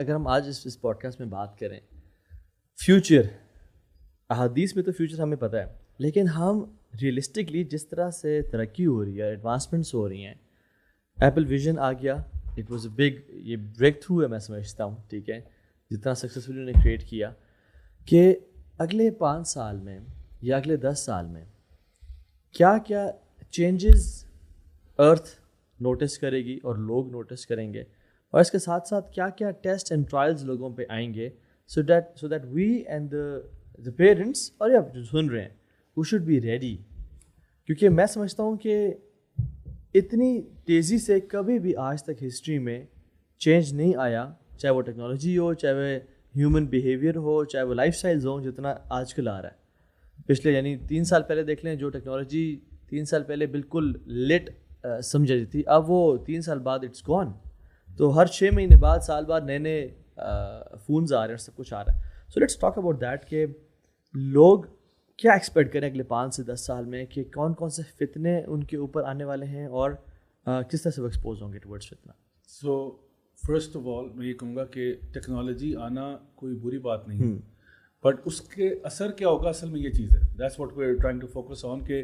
اگر ہم آج اس پوڈ کاسٹ میں بات کریں فیوچر، احادیث میں تو فیوچر ہمیں پتہ ہے، لیکن ہم ریئلسٹکلی جس طرح سے ترقی ہو رہی ہے، ایڈوانسمنٹس ہو رہی ہیں، ایپل ویژن آ گیا، اٹ واز اے بگ، یہ بریک تھرو ہے میں سمجھتا ہوں، ٹھیک ہے، جتنا سکسیزفلی انہوں نے کریٹ کیا کہ اگلے 5 سال میں یا اگلے 10 سال میں کیا کیا چینجز ارتھ نوٹس کرے گی اور لوگ نوٹس کریں گے، اور اس کے ساتھ ساتھ کیا کیا ٹیسٹ اینڈ ٹرائلز لوگوں پہ آئیں گے، so that we and the parents اور یا جو سن رہے ہیں وی شوڈ بی ریڈی. کیونکہ میں سمجھتا ہوں کہ اتنی تیزی سے کبھی بھی آج تک ہسٹری میں چینج نہیں آیا، چاہے وہ ٹیکنالوجی ہو، چاہے وہ ہیومن بیہیویئر ہو، چاہے وہ لائف سٹائلز ہوں، جتنا آج کل آ رہا ہے. پچھلے یعنی 3 سال پہلے دیکھ لیں، جو ٹیکنالوجی 3 سال پہلے بالکل لیٹ سمجھ رہی تھی، اب وہ 3 سال بعد اٹس گون. تو ہر 6 مہینے بعد، سال بعد نئے نئے فونز آ رہے ہیں اور سب کچھ آ رہا ہے. So let's talk about that کہ لوگ کیا ایکسپیکٹ کریں اگلے 5 سے 10 سال میں، کہ کون کون سے فتنے ان کے اوپر آنے والے ہیں اور کس طرح سے وہ ایکسپوز ہوں گے ٹورڈز فتنہ. سو فرسٹ آف آل میں یہ کہوں گا کہ ٹیکنالوجی آنا کوئی بری بات نہیں، بٹ اس کے اثر کیا ہوگا، اصل میں یہ چیز ہے، that's what we are trying to focus on. کہ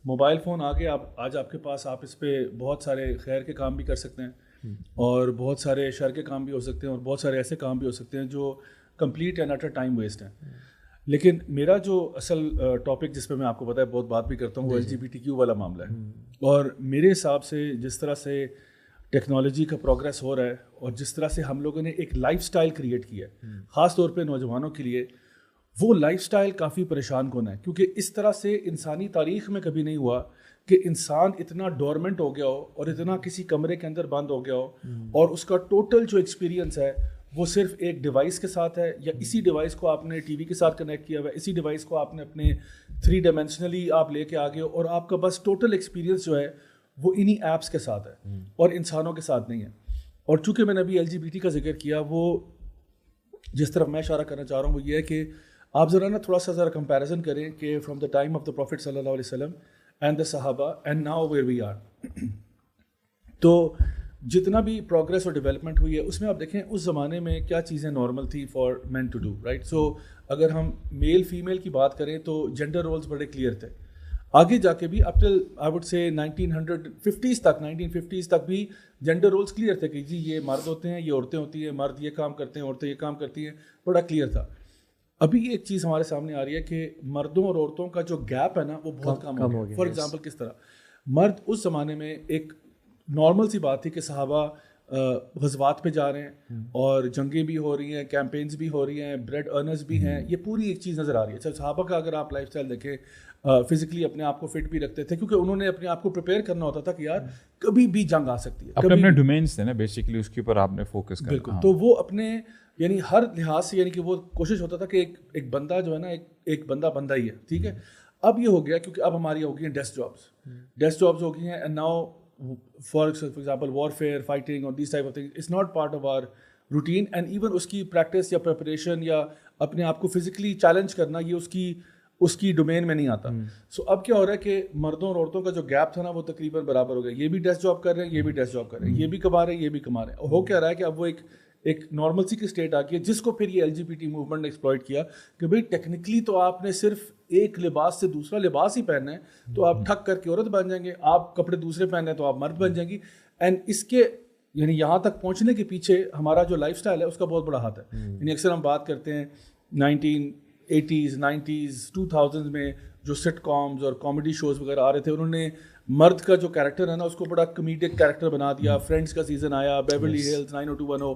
موبائل فون آ گئے، آج آپ کے پاس، آپ اس پہ بہت سارے خیر کے کام بھی کر سکتے ہیں اور بہت سارے شر کے کام بھی ہو سکتے ہیں اور بہت سارے ایسے کام بھی ہو سکتے ہیں جو کمپلیٹ اینڈ اٹر ٹائم ویسٹ ہیں. لیکن میرا جو اصل ٹاپک جس پہ میں آپ کو پتہ ہے بہت بات بھی کرتا ہوں وہ LGBTQ والا معاملہ ہے. اور میرے حساب سے جس طرح سے ٹیکنالوجی کا پروگریس ہو رہا ہے اور جس طرح سے ہم لوگوں نے ایک لائف سٹائل کریٹ کیا ہے خاص طور پہ نوجوانوں کے لیے، وہ لائف سٹائل کافی پریشان کن ہے. کیونکہ اس طرح سے انسانی تاریخ میں کبھی نہیں ہوا کہ انسان اتنا ڈورمنٹ ہو گیا ہو اور اتنا کسی کمرے کے اندر بند ہو گیا ہو اور اس کا ٹوٹل جو ایکسپیرینس ہے وہ صرف ایک ڈیوائس کے ساتھ ہے، یا اسی ڈیوائس کو آپ نے ٹی وی کے ساتھ کنیکٹ کیا ہوا ہے، اسی ڈیوائس کو آپ نے اپنے 3 ڈائمینشنلی آپ لے کے آگے ہو، اور آپ کا بس ٹوٹل ایکسپیرینس جو ہے وہ انہی ایپس کے ساتھ ہے اور انسانوں کے ساتھ نہیں ہے. اور چونکہ میں نے ابھی LGBT کا ذکر کیا، وہ جس طرف میں اشارہ کرنا چاہ رہا ہوں وہ یہ ہے کہ آپ ذرا تھوڑا سا کمپیریزن کریں کہ from the time of the prophet صلی اللہ علیہ وسلم اینڈ دا صحابہ and now where we are. تو جتنا بھی پروگریس اور ڈیولپمنٹ ہوئی ہے اس میں آپ دیکھیں اس زمانے میں کیا چیزیں نارمل تھی for man to do, right. So اگر ہم میل فیمیل کی بات کریں تو جینڈر رولز بڑے کلیئر تھے. آگے جا کے بھی اپ ٹل آئی وڈ سے 1950s تک بھی جینڈر رولز کلیئر تھے کہ جی یہ مرد ہوتے ہیں، یہ عورتیں ہوتی ہیں، مرد یہ کام کرتے ہیں، عورتیں یہ کام کرتی ہیں، بڑا کلیئر تھا. ابھی ایک چیز ہمارے سامنے آ رہی ہے کہ مردوں اور عورتوں کا جو گیپ ہے نا وہ بہت کم ہو گیا. فار ایگزامپل کس طرح مرد اس زمانے میں ایک نارمل سی بات تھی کہ صحابہ غزوات پہ جا رہے ہیں اور جنگیں بھی ہو رہی ہیں، کیمپینز بھی ہو رہی ہیں، بریڈ ارنرز بھی ہیں، یہ پوری ایک چیز نظر آ رہی ہے. اچھا صحابہ کا اگر آپ لائف اسٹائل دیکھیں، فزیکلی اپنے آپ کو فٹ بھی رکھتے تھے کیونکہ انہوں نے اپنے آپ کو پریپیئر کرنا ہوتا تھا کہ یار کبھی بھی جنگ آ سکتی ہے. اپنے ڈومینس تھے نا بیسیکلی، اس کے اوپر آپ نے فوکس کرنا. بالکل. تو وہ اپنے یعنی ہر لحاظ سے، یعنی کہ وہ کوشش ہوتا تھا کہ ایک بندہ جو ہے نا ایک بندہ ہی ہے، ٹھیک ہے. اب یہ ہو گیا کیونکہ اب ہماری ہو گئی ہیں ڈیسک جابس ہو گئی ہیں، and now for example warfare, fighting or these type of things, it's not part of our routine. And even اس کی پریکٹس یا پریپریشن یا اپنے آپ کو فزیکلی چیلنج کرنا، یہ اس کی ڈومین میں نہیں آتا. سو اب کیا ہو رہا ہے کہ مردوں اور عورتوں کا جو گیپ تھا نا وہ تقریباً برابر ہو گیا. یہ بھی ڈیسک جاب کر رہے ہیں، یہ بھی ڈیسک جاب کر رہے ہیں، یہ بھی کما رہے ہیں، یہ بھی کما رہے ہیں. ہو کیا رہا ہے کہ اب وہ ایک نارمل سی کی اسٹیٹ آ گئی ہے، جس کو پھر یہ LGBT موومنٹ نے ایکسپلائٹ کیا کہ بھائی ٹیکنیکلی تو آپ نے صرف ایک لباس سے دوسرا لباس ہی پہننا ہے تو آپ ٹھک کر کے عورت بن جائیں گے، آپ کپڑے دوسرے پہننے ہیں تو آپ مرد بن جائیں گی. اینڈ اس کے یعنی یہاں تک پہنچنے کے پیچھے ہمارا جو لائف سٹائل ہے اس کا بہت بڑا ہاتھ ہے. یعنی اکثر ہم بات کرتے ہیں 1980s 90s 2000s میں جو سٹ کامز اور کامیڈی شوز وغیرہ آ رہے تھے، انہوں نے مرد کا جو کیریکٹر ہے نا اس کو بڑا کمیڈک کیریکٹر بنا دیا. فرینڈس کا سیزن آیا، بیورلی ہلز 90210،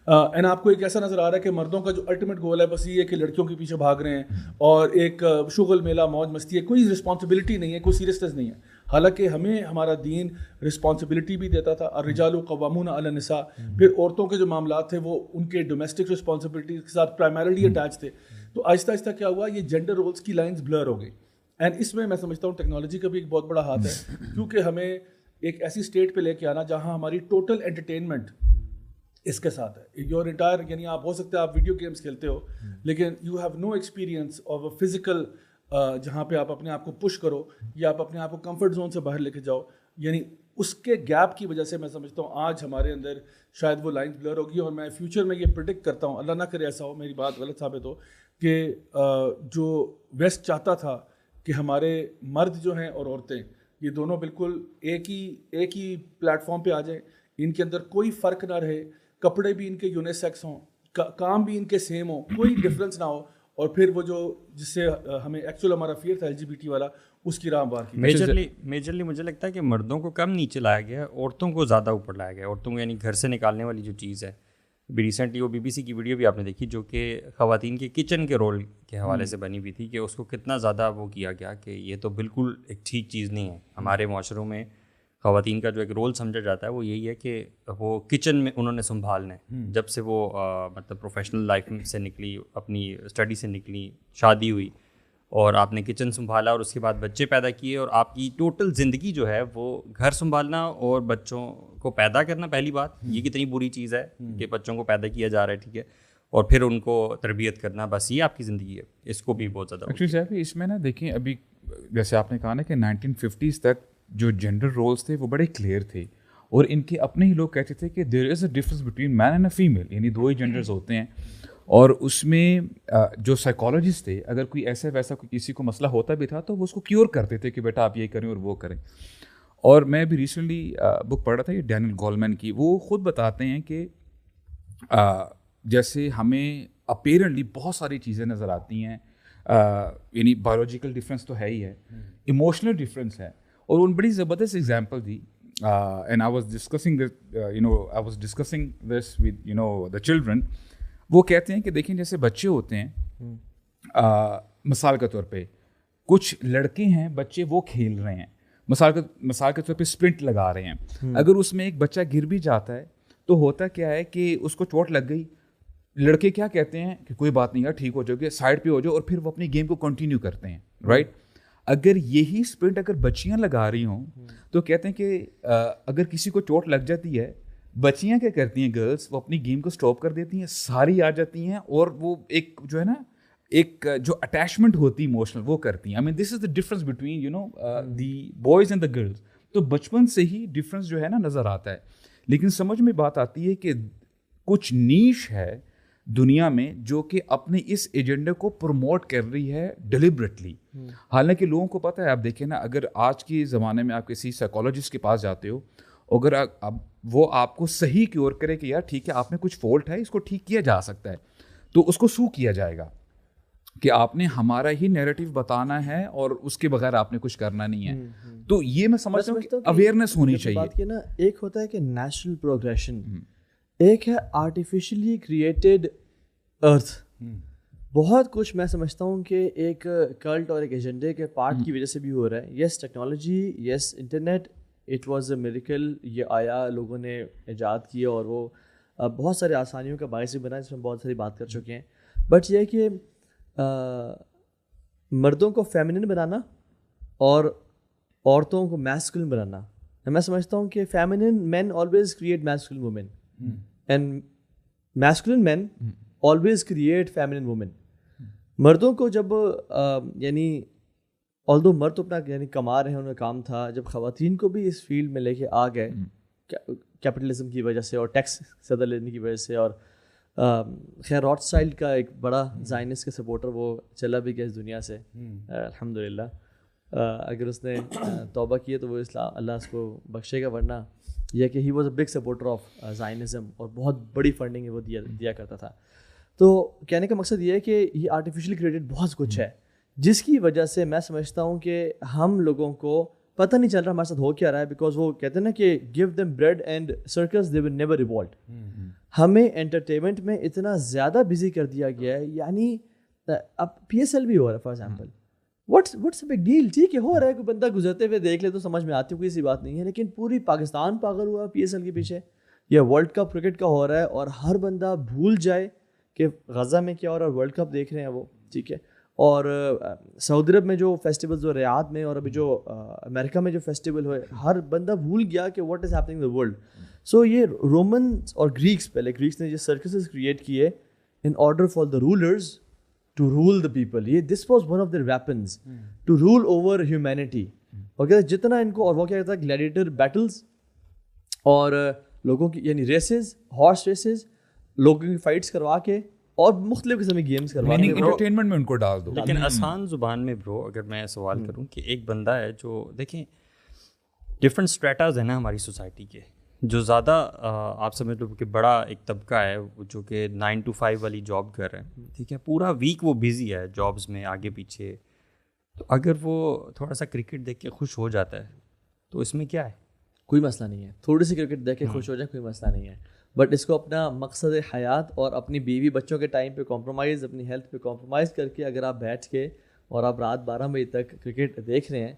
اینڈ آپ کو ایک ایسا نظر آ رہا ہے کہ مردوں کا جو الٹیمیٹ گول ہے بس یہ ہے کہ لڑکیوں کے پیچھے بھاگ رہے ہیں اور ایک شغل میلہ موج مستی ہے، کوئی رسپانسبلٹی نہیں ہے، کوئی سیریسنس نہیں ہے. حالانکہ ہمیں ہمارا دین رسپانسبلٹی بھی دیتا تھا. الرجال قوامون علی النساء، پھر عورتوں کے جو معاملات تھے وہ ان کے ڈومیسٹک رسپانسبلٹی کے ساتھ پرائمرلی اٹیچ تھے. تو آہستہ آہستہ کیا ہوا، یہ جینڈر رولز کی لائنز بلر ہو گئی. اینڈ اس میں سمجھتا ہوں ٹیکنالوجی کا بھی ایک بہت بڑا ہاتھ ہے، کیونکہ ہمیں ایک ایسی اسٹیٹ پہ لے کے آنا جہاں ہماری ٹوٹل انٹرٹینمنٹ اس کے ساتھ ہے. یور انٹائر یعنی آپ ہو سکتے ہیں آپ ویڈیو گیمس کھیلتے ہو لیکن you have no experience of a physical جہاں پہ آپ اپنے آپ کو پش کرو یا آپ اپنے آپ کو کمفرٹ زون سے باہر لے کے جاؤ. یعنی اس کے گیپ کی وجہ سے میں سمجھتا ہوں آج ہمارے اندر شاید وہ لائن بلر ہوگی. اور میں فیوچر میں یہ پریڈکٹ کرتا ہوں, اللہ نہ کرے ایسا ہو, میری بات غلط ثابت ہو, کہ جو ویسٹ چاہتا تھا کہ ہمارے مرد جو ہیں اور عورتیں یہ دونوں بالکل ایک ہی پلیٹ فارم پہ آ جائیں, ان کے اندر کوئی فرق نہ رہے, کپڑے بھی ان کے یونیسیکس ہوں, کام بھی ان کے سیم ہو, کوئی ڈفرینس نہ ہو, اور پھر وہ جو جس سے ہمیں ایکچوئل ہمارا فیئر تھا LGBT والا, اس کی راہ بار کی. میجرلی مجھے لگتا ہے کہ مردوں کو کم نیچے لایا گیا ہے, عورتوں کو زیادہ اوپر لایا گیا ہے. عورتوں کو یعنی گھر سے نکالنے والی جو چیز ہے, ابھی ریسنٹلی وہ BBC کی ویڈیو بھی آپ نے دیکھی جو کہ خواتین کے کچن کے رول کے حوالے سے بنی ہوئی تھی, کہ اس کو کتنا زیادہ وہ کیا گیا کہ یہ تو بالکل ایک ٹھیک چیز نہیں ہے. ہمارے معاشروں میں خواتین کا جو ایک رول سمجھا جاتا ہے وہ یہی ہے کہ وہ کچن میں انہوں نے سنبھالنا ہے. جب سے وہ مطلب پروفیشنل لائف سے نکلی, اپنی اسٹڈی سے نکلی, شادی ہوئی اور آپ نے کچن سنبھالا اور اس کے بعد بچے پیدا کیے, اور آپ کی ٹوٹل زندگی جو ہے وہ گھر سنبھالنا اور بچوں کو پیدا کرنا. پہلی بات یہ کتنی بری چیز ہے کہ بچوں کو پیدا کیا جا رہا ہے, ٹھیک ہے, اور پھر ان کو تربیت کرنا, بس یہ آپ کی زندگی ہے. اس کو بھی بہت زیادہ ایکچولی صاحب اس میں نا دیکھیں, ابھی جیسے آپ نے کہا نا کہ 1950s تک جو جینڈر رولس تھے وہ بڑے کلیئر تھے, اور ان کے اپنے ہی لوگ کہتے تھے کہ there is a difference between man and a female, یعنی دو ہی جینڈرز ہوتے ہیں. اور اس میں جو سائیکالوجسٹ تھے, اگر کوئی ایسا ویسا کوئی کسی کو مسئلہ ہوتا بھی تھا تو وہ اس کو کیور کرتے تھے کہ بیٹا آپ یہ کریں اور وہ کریں. اور میں بھی ریسنٹلی بک پڑھ رہا تھا یہ ڈینیل گولمین کی, وہ خود بتاتے ہیں کہ جیسے ہمیں اپیرنٹلی بہت ساری چیزیں نظر آتی ہیں, یعنی بایولوجیکل ڈفرینس تو ہے ہی ہے, ایموشنل ڈفرینس ہے, اور ان بڑی زبردست example the. And I was discussing this with the children. وہ کہتے ہیں کہ دیکھیں جیسے بچے ہوتے ہیں, مثال کے طور پہ کچھ لڑکے ہیں بچے وہ کھیل رہے ہیں, مثال کے طور پہ اسپرنٹ لگا رہے ہیں, اگر اس میں ایک بچہ گر بھی جاتا ہے تو ہوتا کیا ہے کہ اس کو چوٹ لگ گئی, لڑکے کیا کہتے ہیں کہ کوئی بات نہیں یار, ٹھیک ہو جاؤ گے, سائڈ پہ ہو جاؤ, اور پھر وہ اپنی گیم کو کنٹینیو کرتے ہیں, رائٹ. اگر یہی اسپرنٹ اگر بچیاں لگا رہی ہوں تو کہتے ہیں کہ اگر کسی کو چوٹ لگ جاتی ہے, بچیاں کیا کرتی ہیں گرلس, وہ اپنی گیم کو اسٹاپ کر دیتی ہیں, ساری آ جاتی ہیں, اور وہ ایک جو ہے نا ایک جو اٹیچمنٹ ہوتی ہے ایموشنل وہ کرتی ہیں. I mean this is the difference between the boys and the girls. تو بچپن سے ہی ڈفرنس جو ہے نا نظر آتا ہے. لیکن سمجھ میں بات آتی ہے کہ کچھ نیش ہے دنیا میں جو کہ اپنے اس ایجنڈے کو پروموٹ کر رہی ہے ڈیلیبریٹلی, حالانکہ لوگوں کو پتہ ہے. آپ دیکھیں نا, اگر آج کے زمانے میں آپ کسی سائیکالوجسٹ کے پاس جاتے ہو, اگر وہ آپ کو صحیح کیور کرے کہ یار ٹھیک ہے آپ میں کچھ فالٹ ہے, اس کو ٹھیک کیا جا سکتا ہے, تو اس کو سو کیا جائے گا کہ آپ نے ہمارا ہی نیریٹو بتانا ہے اور اس کے بغیر آپ نے کچھ کرنا نہیں ہے. تو یہ میں سمجھتا ہوں کہ اویئرنیس ہونی چاہیے. بات کی نا, ایک ہوتا ہے کہ نیچرل پروگریشن, ایک ہے آرٹیفیشلی کریٹڈ ارتھ. بہت کچھ میں سمجھتا ہوں کہ ایک کلٹ اور ایک ایجنڈے کے پارٹ کی وجہ سے بھی ہو رہا ہے. Yes technology, yes internet, it was a miracle, یہ آیا, لوگوں نے ایجاد کیا اور وہ بہت سارے آسانیوں کا باعث بھی بنا, جس میں بہت ساری بات کر چکے ہیں. بٹ یہ کہ مردوں کو فیمنن بنانا اور عورتوں کو میسکولن بنانا, میں سمجھتا ہوں کہ feminine men always create masculine women and masculine men always create feminine women. مردوں کو جب یعنی آلدو مرد تو اپنا یعنی کما رہے ہیں, انہیں کام تھا, جب خواتین کو بھی اس فیلڈ میں لے کے آ گئے کیپٹلزم کی وجہ سے اور ٹیکس زیادہ لینے کی وجہ سے, اور خیر راٹ اسٹائل کا ایک بڑا زائنسٹ کا سپورٹر وہ چلا بھی گیا اس دنیا سے الحمدللہ. اگر اس نے توبہ کی ہے تو وہ اسلام اللہ اس کو بخشے گا, ورنہ یہ کہ he was a big supporter of Zionism اور بہت بڑی فنڈنگ وہ دیا کرتا تھا. تو کہنے کا مقصد یہ ہے کہ یہ آرٹیفیشلی کریٹڈ بہت کچھ ہے, جس کی وجہ سے میں سمجھتا ہوں کہ ہم لوگوں کو پتہ نہیں چل رہا ہمارے ساتھ ہو کیا رہا ہے. بیکاز وہ کہتے ہیں نا کہ give them bread and circus they will never revolt. ہمیں انٹرٹینمنٹ میں اتنا زیادہ بزی کر دیا گیا ہے, یعنی اب PSL بھی ہو رہا ہے for example, what's a big deal, ٹھیک ہے ہو رہا ہے, کوئی بندہ گزرتے ہوئے دیکھ لے تو سمجھ میں آتی ہے, کوئی سی بات نہیں ہے. لیکن پوری پاکستان پاگل ہوا PSL کے پیچھے, یا ورلڈ کپ کرکٹ کا ہو رہا ہے, اور ہر بندہ بھول جائے کہ غزہ میں کیا ہو رہا ہے, ورلڈ کپ دیکھ رہے ہیں وہ, ٹھیک ہے. اور سعودی عرب میں جو فیسٹیولز ہو, ریاض میں, اور ابھی جو امریکہ میں جو فیسٹیول ہوئے, ہر بندہ بھول گیا کہ what is happening in the world. So یہ رومنس اور گریکس, پہلے گریکس نے یہ سرکسز کریٹ کیے in order for the rulers to rule the people. یہ this was one of their weapons to rule over humanity. اور کہتے جتنا ان کو, اور وہ کیا کہتا ہے گلیڈیٹر بیٹلز, اور لوگوں کی یعنی ریسز، ہارس ریسز، لوگوں کی فائٹس کروا کے اور مختلف قسم کی گیمز کروا کے انٹرٹینمنٹ میں ان کو ڈال دو. لیکن آسان زبان میں برو اگر میں سوال کروں کہ ایک بندہ ہے جو دیکھیں ڈفرینٹ اسٹریٹاز ہیں نا ہماری سوسائٹی کے، جو زیادہ آپ سمجھ لو کہ بڑا ایک طبقہ ہے جو کہ 9 to 5 والی جاب کر رہے ہیں، ٹھیک ہے، پورا ویک وہ بزی ہے جابس میں آگے پیچھے. تو اگر وہ تھوڑا سا کرکٹ دیکھ کے خوش ہو جاتا ہے تو اس میں کیا ہے؟ کوئی مسئلہ نہیں ہے. تھوڑی سی کرکٹ دیکھ کے خوش ہو جائے کوئی مسئلہ نہیں ہے، بٹ اس کو اپنا مقصد حیات اور اپنی بیوی بچوں کے ٹائم پہ کمپرومائز، اپنی ہیلتھ پہ کمپرومائز کر کے اگر آپ بیٹھ کے اور آپ رات 12 بجے تک کرکٹ دیکھ رہے ہیں.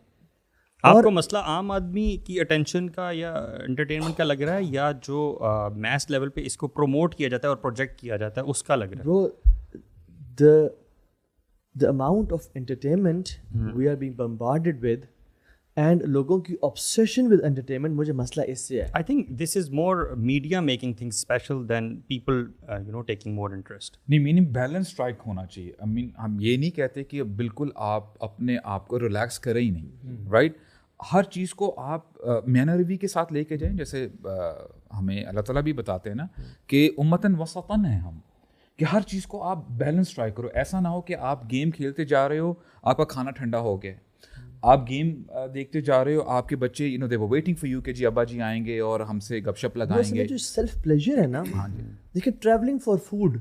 آپ کو مسئلہ عام آدمی کی اٹینشن کا یا انٹرٹینمنٹ کا لگ رہا ہے یا جو میس لیول پہ اس کو پروموٹ کیا جاتا ہے اور پروجیکٹ کیا جاتا ہے اس کا لگ رہا ہے؟ برو the amount of entertainment we are being bombarded with and لوگوں کی obsession with entertainment، مجھے مسئلہ اس سے ہے. I think this is more media making things special than people taking more interest. نہیں میننگ بیلنس اسٹرائک ہونا چاہیے. I mean ہم یہ نہیں کہتے کہ بالکل آپ اپنے آپ کو ریلیکس کریں ہی نہیں، رائٹ. ہر چیز کو آپ مینر روی کے ساتھ لے کے جائیں. جیسے ہمیں اللہ تعالیٰ بھی بتاتے ہیں نا کہ امتاً وسطاً ہیں ہم، کہ ہر چیز کو آپ بیلنس ٹرائی کرو. ایسا نہ ہو کہ آپ گیم کھیلتے جا رہے ہو، آپ کا کھانا ٹھنڈا ہو گیا، آپ گیم دیکھتے جا رہے ہو، آپ کے بچے they were waiting for you کہ جی ابا جی آئیں گے اور ہم سے گپ شپ لگائیں گے. جو سیلف پلیجر ہے نا، دیکھیں ٹریولنگ فار فوڈ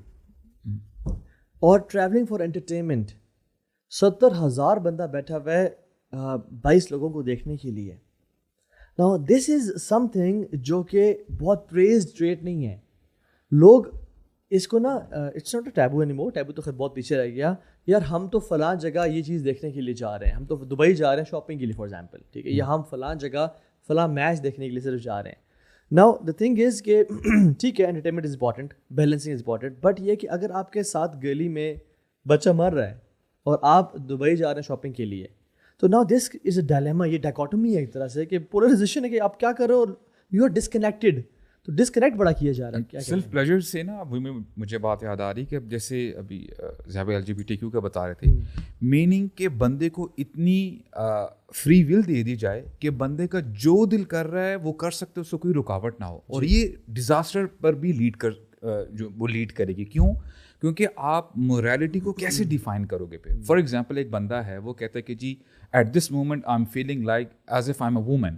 اور ٹریولنگ فار انٹرٹینمنٹ، 70,000 بندہ بیٹھا ہوا ہے 22 لوگوں کو دیکھنے کے لیے. Now this is something جو کہ بہت پریزڈ ٹریٹ نہیں ہے. لوگ اس کو نا it's not a taboo any more, taboo تو خیر بہت پیچھے رہ گیا. یار ہم تو فلاں جگہ یہ چیز دیکھنے کے لیے جا رہے ہیں، ہم تو دبئی جا رہے ہیں شاپنگ کے لیے فار ایگزامپل، ٹھیک ہے، یا ہم فلاں جگہ فلاں میچ دیکھنے کے لیے صرف جا رہے ہیں. ناؤ دا تھنگ از کہ ٹھیک ہے entertainment is important, balancing is important, but یہ کہ اگر آپ کے ساتھ گلی میں بچہ مر رہا ہے اور آپ دبئی جا رہے ہیں شاپنگ کے لیے، تو now this is a dilemma. یہ ڈائکوٹمی ہے ایک طرح سے کہ پولرائزیشن ہے کہ آپ کیا کر رہے ہو، یو آر ڈسکنیکٹڈ. تو ڈسکنیکٹ بڑا کیا جا رہا ہے. کیا سیلف پلیجر سے نا مجھے بات یاد آ رہی کہ اب جیسے ابھی ذہب LGBTQ کا بتا رہے تھے، میننگ کہ بندے کو اتنی فری ول دے دی جائے کہ بندے کا جو دل کر رہا ہے وہ کر سکتے، اس کو کوئی رکاوٹ نہ ہو. اور یہ ڈیزاسٹر پر بھی لیڈ کرے گی. کیوں؟ کیونکہ آپ موریلٹی کو کیسے ڈیفائن کرو گے پھر. فار ایگزامپل ایک بندہ ہے وہ کہتا ہے کہ جی at this moment I am feeling like as if I am a woman,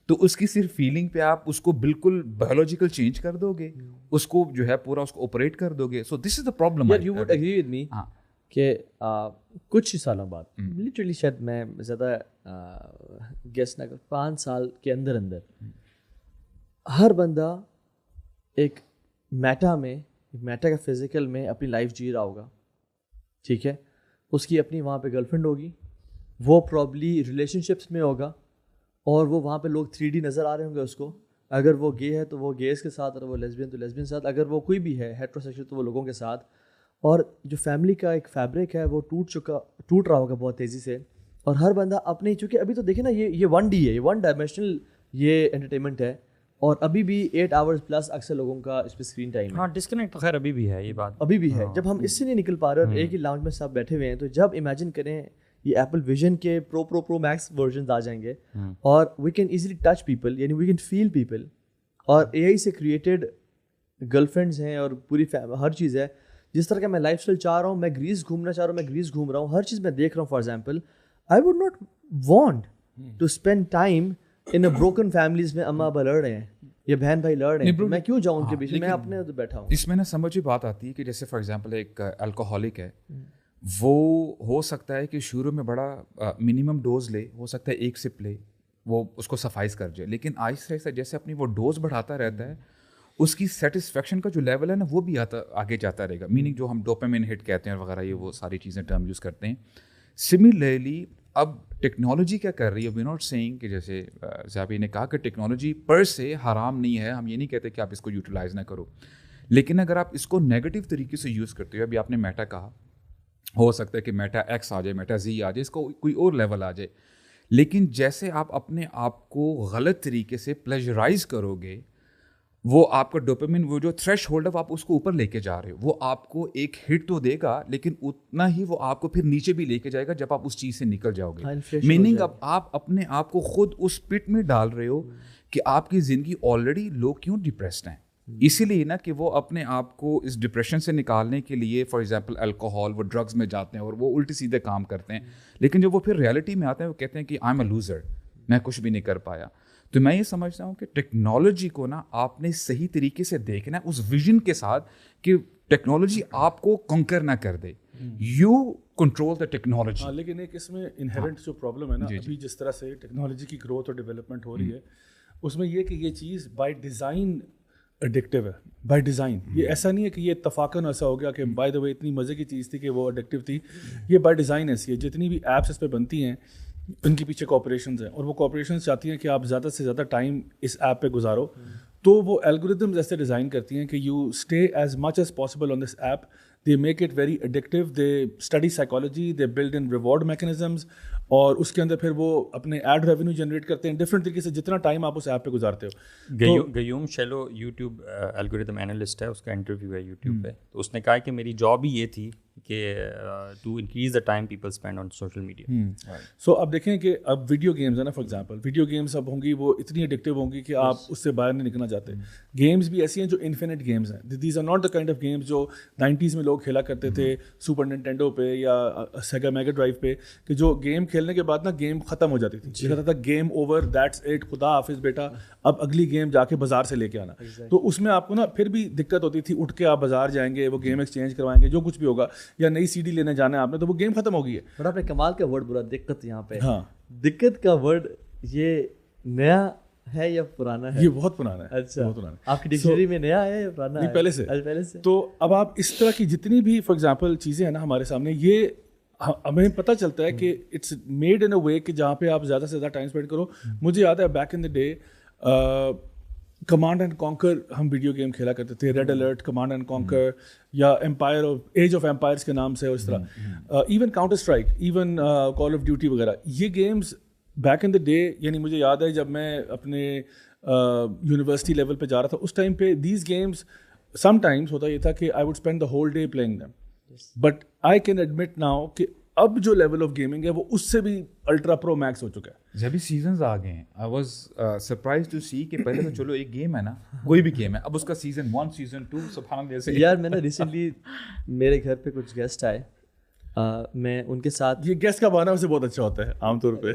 تو اس کی صرف فیلنگ پہ آپ اس کو بالکل بایولوجیکل چینج کر دو گے، اس کو جو ہے پورا اس کو آپریٹ کر دو گے. So this is the problem. You would agree with me کہ کچھ سالوں بعد لٹرلی شاید میں زیادہ گیس نہ کر 5 سال کے اندر ہر بندہ ایک میٹا کا فزیکل میں اپنی لائف جی رہا ہوگا، ٹھیک ہے. اس کی اپنی وہاں پہ گرل فرینڈ ہوگی، وہ پرابلی ریلیشن شپس میں ہوگا، اور وہ وہاں پہ لوگ 3D نظر آ رہے ہوں گے اس کو. اگر وہ گے ہے تو وہ گیز کے ساتھ، اور وہ لیسبین تو لیسبین کے ساتھ، اگر وہ کوئی بھی ہے ہیٹروسیکشل تو وہ لوگوں کے ساتھ. اور جو فیملی کا ایک فیبرک ہے وہ ٹوٹ رہا ہوگا بہت تیزی سے. اور ہر بندہ اپنی، چونکہ ابھی تو دیکھیں نا یہ 1D ہے، یہ 1 ڈائمینشنل یہ انٹرٹینمنٹ ہے، اور ابھی بھی 8 hours پلس اکثر لوگوں کا اس پہ اسکرین ٹائم ہے. ہاں ڈسکنیکٹ تو خیر ابھی بھی ہے، یہ بات ابھی بھی ہے. جب ہم اس سے نہیں نکل پا رہے اور ایک ہی لاؤنج میں سب بیٹھے ہوئے ہیں، تو جب امیجن کریں یہ ایپل ویژن کے پرو میکس ورژنز آ جائیں گے اور we can easily touch people, یعنی وی کین فیل پیپل. اور AI سے کریٹڈ گرل فرینڈز ہیں اور پوری ہر چیز ہے. جس طرح کا میں لائف اسٹائل چاہ رہا ہوں، میں گریس گھومنا چاہ رہا ہوں، میں گریس گھوم رہا ہوں، ہر چیز میں دیکھ رہا ہوں. For example I would not want to spend time in a broken families میں اما ابا لڑ رہے ہیں یا بہن بھائی لڑ رہے ہیں، میں کیوں جاؤں ان کے بیچ میں اپنے ادھر بیٹھا ہوں. اس میں نا سمجھ بات آتی ہے کہ جیسے فار ایگزامپل ایک الکوہولک ہے، وہ ہو سکتا ہے کہ شروع میں بڑا منیمم ڈوز لے، ہو سکتا ہے 1 سپ لے، وہ اس کو سفائز کر جائے، لیکن آہستہ آہستہ جیسے اپنی وہ ڈوز بڑھاتا رہتا ہے، اس کی سیٹسفیکشن کا جو لیول ہے نا وہ بھی آگے جاتا رہے گا. میننگ جو ہم ڈوپامین ہٹ کہتے ہیں وغیرہ، یہ وہ ساری چیزیں ٹرم یوز کرتے ہیں. سملرلی اب ٹیکنالوجی کیا کر رہی ہے، وی ناٹ سیئنگ کہ جیسے زیابی نے کہا کہ ٹیکنالوجی پر سے حرام نہیں ہے، ہم یہ نہیں کہتے کہ آپ اس کو یوٹیلائز نہ کرو، لیکن اگر آپ اس کو نیگیٹو طریقے سے یوز کرتے ہو، ابھی آپ نے میٹا کہا، ہو سکتا ہے کہ میٹا ایکس آ جائے، میٹا زی آ جائے، اس کو کوئی اور لیول آ جائے، لیکن جیسے آپ اپنے آپ کو غلط طریقے سے پلیجرائز کرو گے، وہ آپ کا ڈوپامین وہ جو تھریش ہولڈ ہے آپ اس کو اوپر لے کے جا رہے ہو, وہ آپ کو ایک ہٹ تو دے گا لیکن اتنا ہی وہ آپ کو پھر نیچے بھی لے کے جائے گا جب آپ اس چیز سے نکل جاؤ گے. میننگ اب آپ اپنے آپ کو خود اس پٹ میں ڈال رہے ہو کہ آپ کی زندگی آلریڈی لوگ کیوں ڈپریسڈ ہیں, اسی لیے نا کہ وہ اپنے آپ کو اس ڈپریشن سے نکالنے کے لیے فار ایگزامپل الکوہول, وہ ڈرگز میں جاتے ہیں اور وہ الٹے سیدھے کام کرتے ہیں, لیکن جب وہ پھر ریئلٹی میں آتے ہیں وہ کہتے ہیں کہ آئی ایم اے لوزر, میں کچھ بھی نہیں کر پایا. تو میں یہ سمجھتا ہوں کہ ٹیکنالوجی کو نا آپ نے صحیح طریقے سے دیکھنا ہے اس ویژن کے ساتھ کہ ٹیکنالوجی آپ کو کنکر نہ کر دے, یو کنٹرول دا ٹیکنالوجی. ہاں لیکن ایک اس میں انہیرنٹ جو پرابلم ہے نا ابھی جس طرح سے ٹیکنالوجی کی گروتھ اور ڈیولپمنٹ ہو رہی ہے اس میں یہ کہ یہ چیز بائی ڈیزائن اڈکٹیو ہے, بائی ڈیزائن. یہ ایسا نہیں ہے کہ یہ اتفاقاً ایسا ہو گیا کہ بائی دا وے اتنی مزے کی چیز تھی کہ وہ اڈکٹیو تھی, یہ بائی ڈیزائن ایسی ہے. جتنی بھی ایپس اس پہ بنتی ہیں ان کے پیچھے کوپریشنز ہیں اور وہ کوپریشنز چاہتی ہیں کہ آپ زیادہ سے زیادہ ٹائم اس ایپ پہ گزارو, تو وہ الگوریدمز ایسے ڈیزائن کرتی ہیں کہ you stay as much as possible on this app. They make it very addictive, they study psychology, they blood in reward mechanisms, اور اس کے اندر پھر وہ اپنے ایڈ ریونیو جنریٹ کرتے ہیں ڈفرینٹ طریقے سے جتنا ٹائم آپ اس ایپ پہ گزارتے ہو. گیوم شیلو یوٹیوب الگوریدم انالسٹ ہے, اس کا انٹرویو ہے یوٹیوب پہ, تو اس نے کہا کہ میری جاب ہی یہ تھی کہ to increase the time people spend on social media. So اب دیکھیں کہ اب ویڈیو گیمز ہیں نا, فار ایگزامپل ویڈیو گیمز اب ہوں گی وہ اتنی اڈکٹیو ہوں گی کہ آپ اس سے باہر نہیں نکلنا چاہتے. گیمز بھی ایسی ہیں جو انفینٹ گیمز ہیں, these are not the kind of games جو 90s میں لوگ کھیلا کرتے تھے سپر ننٹینڈو پہ یا سیگا میگا ڈرائیو پہ, کہ جو گیم کھیلنے کے بعد نا گیم ختم ہو جاتی تھی, کہتا تھا گیم اوور, دیٹس اٹ, خدا حافظ بیٹا, اب اگلی گیم جا کے بازار سے لے کے آنا. تو اس میں آپ کو نا پھر بھی دقت ہوتی تھی, اٹھ کے آپ بازار جائیں گے, وہ گیم ایکسچینج کروائیں گے, جو کچھ بھی ہوگا, یا نئی سی ڈی لینے جانا ہے آپ نے, تو وہ گیم ختم ہو گئی ہے. بڑا آپ نے کمال کا ورڈ بولا, دقت. یہاں پہ ہاں دقت کا ورڈ یہ نیا ہے یا پرانا ہے؟ یہ بہت پرانا ہے. اچھا, بہت پرانا ہے. آپ کی ڈکشنری میں نیا ہے یا پرانا ہے؟ پہلے سے. پہلے سے. تو اب آپ اس طرح کی جتنی بھی فار ایگزامپل چیزیں ہیں نا ہمارے سامنے, یہ ہمیں پتہ چلتا ہے کہ اٹس میڈ ان اے وے کہ جہاں پہ آپ زیادہ سے زیادہ ٹائم اسپینڈ کرو. مجھے یاد ہے back in the day Command and Conquer ہم ویڈیو گیم کھیلا کرتے تھے, Red Alert, Command and Conquer, یا Empire of Age of Empires کے نام سے, اور اس طرح even Counter Strike, even Call of Duty وغیرہ. یہ games back in the day, یعنی مجھے یاد ہے جب میں اپنے یونیورسٹی لیول پہ جا رہا تھا اس ٹائم پہ, دیز گیمز سم ٹائمس ہوتا یہ تھا کہ I would spend the whole day playing them. But I can admit now کہ اب جو لیول آف گیمنگ ہے وہ اس سے بھی الٹرا پرو میکس ہو چکا ہے. جب بھی سیزنز آ گئے ہیں, آئی واز سرپرائز ٹو سی کہ پہلے تو چلو ایک گیم ہے نا, کوئی بھی گیم ہے, اب اس کا سیزن 1 سیزن 2 سبحان اللہ. جیسے یار میں نے ریسنٹلی میرے گھر پہ کچھ گیسٹ آئے, میں ان کے ساتھ, یہ گیسٹ کا بہانا اسے بہت اچھا ہوتا ہے عام طور پہ,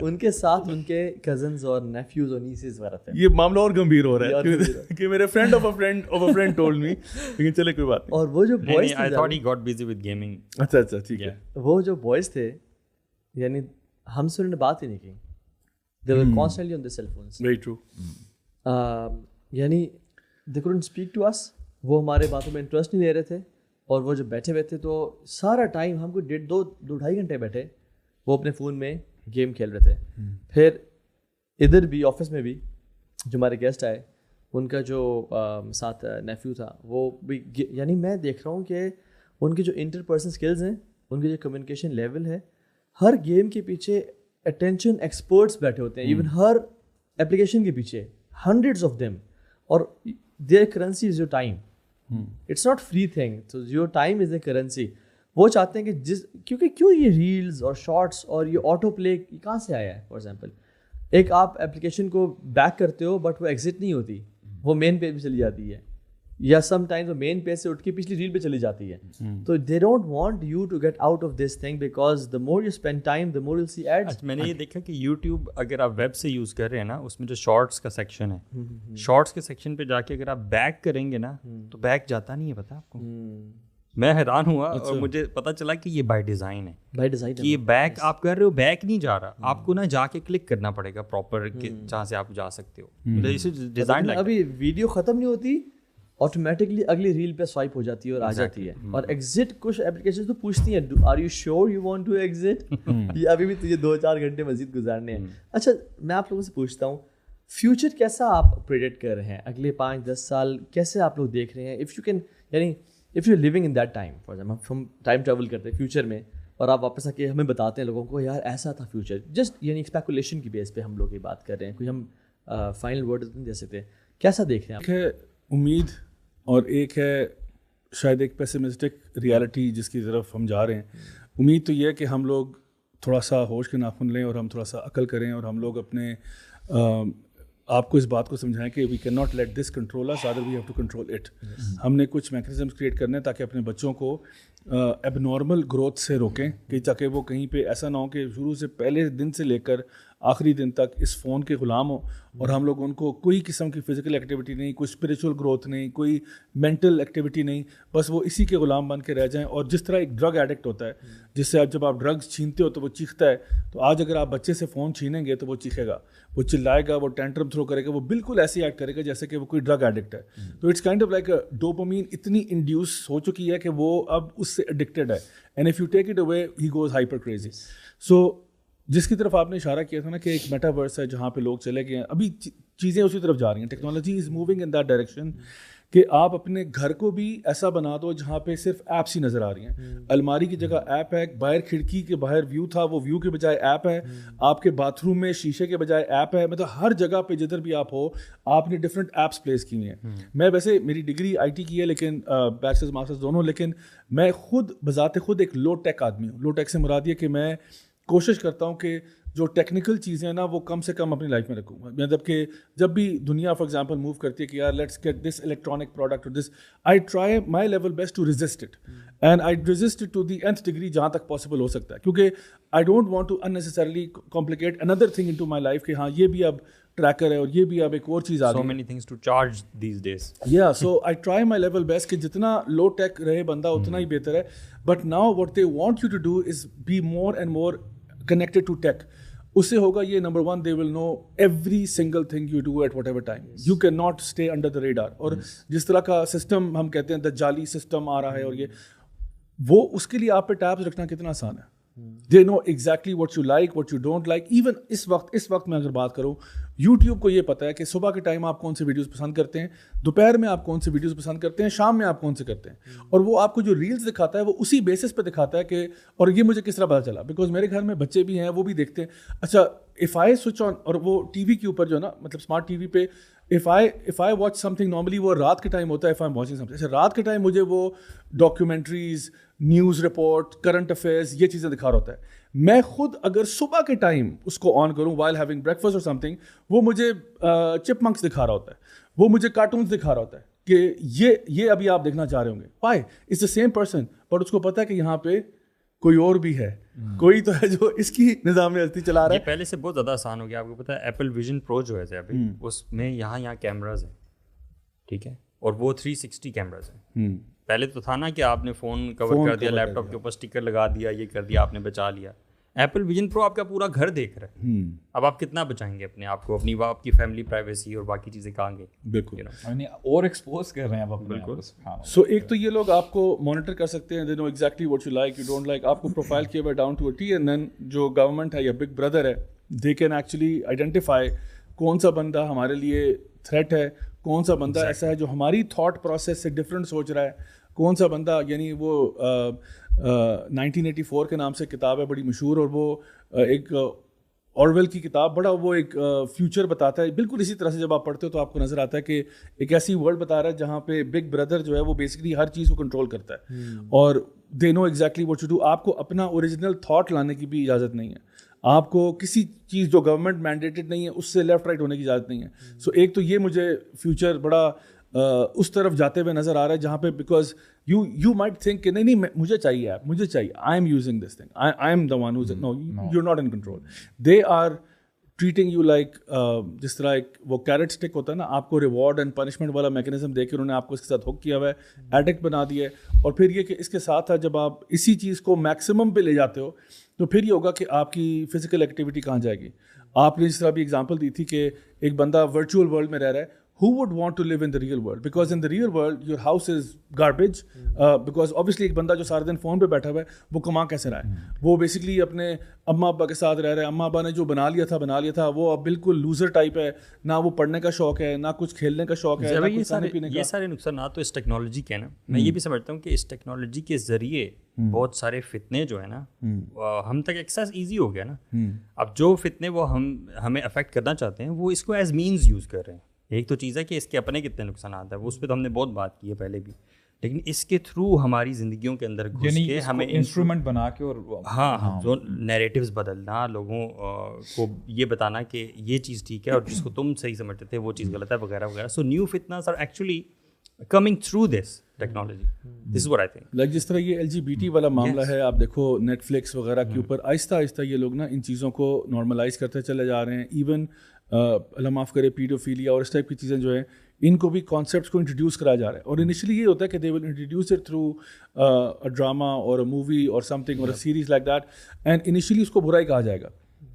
ان کے ساتھ ان کے کزنز اور نیفیوز اور نیسز وغیرہ تھے. یہ معاملہ اور گمبھیر ہو رہا ہے کہ میرے friend of a friend told me, لیکن چلے کوئی بات نہیں. اور وہ جو boys I thought he got busy with gaming. اچھا ٹھیک ہے. وہ جو بوائز تھے یعنی ہم سے انہوں نے بات ہی نہیں کی, they were constantly on their cell phones. Very true. یعنی they couldn't speak to us, وہ ہمارے باتوں میں انٹرسٹ نہیں لے رہے تھے, اور وہ جو بیٹھے ہوئے تھے تو سارا ٹائم ہم کو 2-2.5 گھنٹے بیٹھے وہ اپنے فون میں گیم کھیل رہے تھے. پھر ادھر بھی آفس میں بھی جو ہمارے گیسٹ آئے ان کا جو ساتھ نیفیو تھا وہ بھی, یعنی میں دیکھ رہا ہوں کہ ان کی جو انٹر پرسنل اسکلز ہیں, ان کی جو کمیونیکیشن لیول ہے, ہر گیم کے پیچھے اٹینشن ایکسپرٹس بیٹھے ہوتے ہیں, ایون ہر ایپلیکیشن کے پیچھے ہنڈریڈس آف دیم, اور their currency is your time. It's not free thing, تو your time is a currency. وہ چاہتے ہیں کہ کیونکہ کیوں یہ ریلز اور شارٹس اور یہ آٹو پلے کہاں سے آیا ہے. فار ایگزامپل ایک آپ ایپلیکیشن کو بیک کرتے ہو بٹ وہ ایگزٹ نہیں ہوتی, وہ مین پیج پہ چلی جاتی ہے, یا سم ٹائمز وہ مین پیج سے اٹھ کے پچھلی ریل پہ چلی جاتی ہے. تو they don't want you to get out of this thing because the more you spend time the more you see ads. میں نے یہ دیکھا کہ یوٹیوب اگر آپ ویب سے یوز کر رہے ہیں نا, اس میں جو شارٹس کا سیکشن ہے, شارٹس کے سیکشن پہ جا کے اگر آپ بیک کریں گے نا تو بیک جاتا نہیں ہے, پتا آپ کو. میں حیران ہوا اور مجھے پتا چلا کہ یہ بائی ڈیزائن ہے, بائی ڈیزائن کہ یہ بیک آپ کر رہے ہو, بیک نہیں جا رہا, آپ کو نا جا کے کلک کرنا پڑے گا پراپر جہاں سے آپ جا سکتے ہو. ڈیزائن ابھی ویڈیو ختم نہیں ہوتی, آٹومیٹکلی اگلی ریل پہ سوائپ ہو جاتی ہے اور آ جاتی ہے. اور ایگزٹ کچھ ایپلیکیشن تو پوچھتی ہیں, are you sure you want to exit, یہ ابھی بھی تجھے 2-4 گھنٹے مزید گزارنے ہیں. اچھا میں آپ لوگوں سے پوچھتا ہوں, فیوچر کیسا آپ پریڈکٹ کر رہے ہیں, اگلے 5-10 سال کیسے آپ لوگ دیکھ رہے ہیں؟ اف یو کین, یعنی if you living in that time, for example ہم ٹائم ٹریول کرتے ہیں فیوچر میں, اور آپ واپس آ کے ہمیں بتاتے ہیں لوگوں کو یار ایسا تھا فیوچر, جسٹ یعنی اسپیکولیشن کی بیس پہ ہم لوگ یہ بات کر رہے ہیں, کوئی ہم فائنل ورڈ دے سکتے ہیں, کیسا دیکھ رہے ہیں ایک ہے امید اور ایک ہے شاید ایک پیسمسٹک ریالٹی جس کی طرف ہم جا رہے ہیں. امید تو یہ ہے کہ ہم لوگ تھوڑا سا ہوش کے ناخن لیں اور ہم تھوڑا سا عقل کریں اور ہم لوگ اپنے آپ کو اس بات کو سمجھائیں کہ we can not let this control us, other we have to control it. ہم نے کچھ میکینزمس کریٹ کرنے ہیں تاکہ اپنے بچوں کو ایب نارمل گروتھ سے روکیں, کہ تاکہ وہ کہیں پہ ایسا نہ ہو کہ شروع سے پہلے دن سے لے کر آخری دن تک اس فون کے غلام ہو اور ہم لوگ ان کو کوئی قسم کی فزیکل ایکٹیویٹی نہیں, کوئی اسپریچول گروتھ نہیں, کوئی مینٹل ایکٹیویٹی نہیں, بس وہ اسی کے غلام بن کے رہ جائیں. اور جس طرح ایک ڈرگ ایڈکٹ ہوتا ہے جس سے جب آپ ڈرگز چھینتے ہو تو وہ چیختا ہے, تو آج اگر آپ بچے سے فون چھینیں گے تو وہ چیخے گا, وہ چلائے گا, وہ ٹینٹرم تھرو کرے گا, وہ بالکل ایسے ایکٹ کرے گا جیسے کہ وہ کوئی ڈرگ ایڈکٹ ہے. تو it's kind of like dopamine اتنی انڈیوس ہو چکی ہے کہ وہ اب اس سے ایڈکٹیڈ ہے, and if you take it away he goes hyper crazy. So جس کی طرف آپ نے اشارہ کیا تھا نا کہ ایک میٹاورس ہے جہاں پہ لوگ چلے گئے ہیں, ابھی چیزیں اسی طرف جا رہی ہیں, technology is moving in that direction کہ آپ اپنے گھر کو بھی ایسا بنا دو جہاں پہ صرف ایپس ہی نظر آ رہی ہیں. الماری کی جگہ ایپ ہے, باہر کھڑکی کے باہر ویو تھا, وہ ویو کے بجائے ایپ ہے, آپ کے باتھ روم میں شیشے کے بجائے ایپ ہے. مطلب ہر جگہ پہ جدھر بھی آپ ہو آپ نے ڈفرینٹ ایپس پلیس کی ہوئی ہیں. میں ویسے میری ڈگری آئی ٹی کی ہے, لیکن بیچلرز ماسٹرز دونوں, لیکن میں خود بذات خود ایک لو ٹیک آدمی ہوں. لو ٹیک سے مراد یہ کہ میں کوشش کرتا ہوں کہ جو ٹیکنیکل چیزیں ہیں نا وہ کم سے کم اپنی لائف میں رکھوں. مطلب کہ جب بھی دنیا فار ایگزامپل موو کرتی ہے کہ یار let's get this electronic product اور this, I try my level best to resist it, and I resist it to the nth degree جہاں تک پاسبل ہو سکتا ہے, کیونکہ I don't want to unnecessarily complicate another thing into my life کہ ہاں یہ بھی اب ٹریکر ہے اور یہ بھی اب ایک اور چیز آ گئی. So many things to charge these days. Yeah, so I try my level best کہ جتنا لو ٹیک رہے بندہ اتنا ہی بہتر ہے. But now what they want you to do is be more and more connected to tech. اس سے ہوگا یہ number one, they will know every single thing you do at whatever time. You can not stay under the radar. اور جس طرح کا system ہم کہتے ہیں دجالی سسٹم آ رہا ہے, اور یہ وہ اس کے لیے آپ پہ ٹیبس رکھنا کتنا آسان ہے. They know exactly what you like, what you don't like. Even اس وقت میں اگر بات کروں, یوٹیوب کو یہ پتہ ہے کہ صبح کے ٹائم آپ کون سے ویڈیوز پسند کرتے ہیں, دوپہر میں آپ کون سے ویڈیوز پسند کرتے ہیں, شام میں آپ کون سے کرتے ہیں, اور وہ آپ کو جو ریلز دکھاتا ہے وہ اسی بیسس پہ دکھاتا ہے کہ. اور یہ مجھے کس طرح پتہ چلا, بیکاز میرے گھر میں بچے بھی ہیں, وہ بھی دیکھتے ہیں. اچھا اف آئی سوئچ آن, اور وہ ٹی وی کے اوپر جو ہے نا, مطلب اسمارٹ ٹی وی پہ if I watch something normally وہ رات کے ٹائم ہوتا ہے. if I'm watching something, اچھا رات کے ٹائم مجھے وہ documentaries, news report, current affairs, یہ چیزیں دکھا رہا ہوتا ہے. میں خود اگر صبح کے ٹائم اس کو آن کروں while having breakfast or something, وہ مجھے چپ منکس دکھا رہا ہوتا ہے, وہ مجھے کارٹونز دکھا رہا ہوتا ہے کہ یہ ابھی آپ دیکھنا چاہ رہے ہوں گے. why? it's the same person, but اس کو پتا ہے کہ یہاں پہ کوئی اور بھی ہے, کوئی تو ہے جو اس کی نظام ہستی چلا رہا ہے. پہلے سے بہت زیادہ آسان ہو گیا. آپ کو پتا ہے ایپل ویژن پرو جو ہے ابھی, اس میں یہاں کیمراز ہیں, ٹھیک ہے, اور وہ 360 کیمراز ہیں. پہلے تو تھا نا کہ آپ نے فون کور کر دیا, لیپ ٹاپ کے اوپر اسٹیکر لگا دیا, یہ کر دیا, آپ نے بچا لیا. ایپل ویژن پرو آپ کا پورا گھر دیکھ رہا ہے. اب آپ کتنا بچائیں گے اپنے آپ کو, اپنی آپ کی فیملی پرائیویسی اور باقی چیزیں کہاں گے. بالکل اور ایکسپوز کر رہے ہیں آپ. بالکل. سو ایک تو یہ لوگ آپ کو مانیٹر کر سکتے ہیں, they know exactly what you like, you don't like. آپ کو پروفائل کیا ہوا down to a T, and then جو گورنمنٹ ہے یا بگ بردر ہے, دے کین ایکچولی آئیڈینٹیفائی کون سا بندہ ہمارے لیے تھریٹ ہے, کون سا بندہ ایسا ہے جو ہماری تھاٹ پروسیس سے ڈفرینٹ سوچ رہا ہے, کون سا بندہ. یعنی وہ 1984 کے نام سے کتاب ہے بڑی مشہور, اور وہ ایک آرویل کی کتاب, بڑا وہ ایک فیوچر بتاتا ہے. بالکل اسی طرح سے جب آپ پڑھتے ہو تو آپ کو نظر آتا ہے کہ ایک ایسی ورلڈ بتا رہا ہے جہاں پہ بگ بردر جو ہے وہ بیسکلی ہر چیز کو کنٹرول کرتا ہے, اور they know exactly what to do. آپ کو اپنا اوریجنل تھاٹ لانے کی بھی اجازت نہیں ہے, آپ کو کسی چیز جو گورنمنٹ مینڈیٹڈ نہیں ہے اس سے لیفٹ رائٹ ہونے کی اجازت نہیں ہے. سو ایک تو یہ مجھے فیوچر بڑا اس طرف جاتے ہوئے نظر آ رہا ہے جہاں پہ, بیکاز یو مائٹ تھنک کہ نہیں مجھے چاہیے ایپ, مجھے چاہیے, I am using this thing, I am the one who's, no you are not in control. They are treating you like, جس طرح ایک وہ کیرٹ اسٹک ہوتا ہے نا, آپ کو ریوارڈ اینڈ پنشمنٹ والا میکینزم دے کے انہوں نے آپ کو اس کے ساتھ ہک کیا ہوا ہے, ایڈکٹ بنا دیا ہے. اور پھر یہ کہ اس کے ساتھ جب آپ اسی چیز کو میکسیمم پہ لے جاتے ہو تو پھر یہ ہوگا کہ آپ کی فزیکل ایکٹیویٹی کہاں جائے گی. آپ نے جس طرح بھی ایگزامپل دی تھی کہ ایک بندہ ورچوئل ورلڈ میں رہ رہا ہے, who would want to live in the real world? Because in the real world your house is garbage, because obviously ایک بندہ جو سارے دن فون پہ بیٹھا ہوا ہے وہ کما کیسے رہا ہے, وہ بیسکلی اپنے اماں ابا کے ساتھ رہ رہا ہے, اماں ابا نے جو بنا لیا تھا وہ اب بالکل لوزر ٹائپ ہے, نہ وہ پڑھنے کا شوق ہے, نہ کچھ کھیلنے کا شوق ہے, یہ سارے نقصانات تو اس ٹیکنالوجی کے ہیں نا. میں یہ بھی سمجھتا ہوں کہ اس ٹیکنالوجی کے ذریعے بہت سارے فتنے جو ہے نا ہم تک ایکسیس ایزی ہو گیا نا. اب جو فتنے وہ ہمیں افیکٹ کرنا چاہتے ہیں وہ اس کو ایز مینز یوز کر رہے ہیں. ایک تو چیز ہے کہ اس کے اپنے کتنے نقصانات ہیں, وہ اس پہ تو ہم نے بہت بات کی ہے پہلے بھی, لیکن اس کے تھرو ہماری زندگیوں کے اندر گھس کے ہمیں انسٹرومنٹ بنا کے اور ہاں جو نیریٹیوز بدلنا, لوگوں کو یہ بتانا کہ یہ چیز ٹھیک ہے اور جس کو تم صحیح سمجھتے تھے وہ چیز غلط ہے وغیرہ وغیرہ. سو نیو فتناز are actually coming through this technology. This is what I think. Like جس طرح یہ LGBT والا معاملہ ہے, آپ دیکھو نیٹ فلکس وغیرہ کے اوپر آہستہ آہستہ یہ لوگ نا ان چیزوں کو نارملائز کرتے چلے جا رہے ہیں. ایون اللہ معاف کرے پیڈوفیلیا اور اس ٹائپ کی چیزیں جو ہیں ان کو بھی کانسیپٹس کو انٹروڈیوس کرا جا رہا ہے. اور انیشلی یہ ہوتا ہے کہ they will introduce it through a drama or a movie or something or a series like that, and initially اس کو برا ہی کہا جائے گا.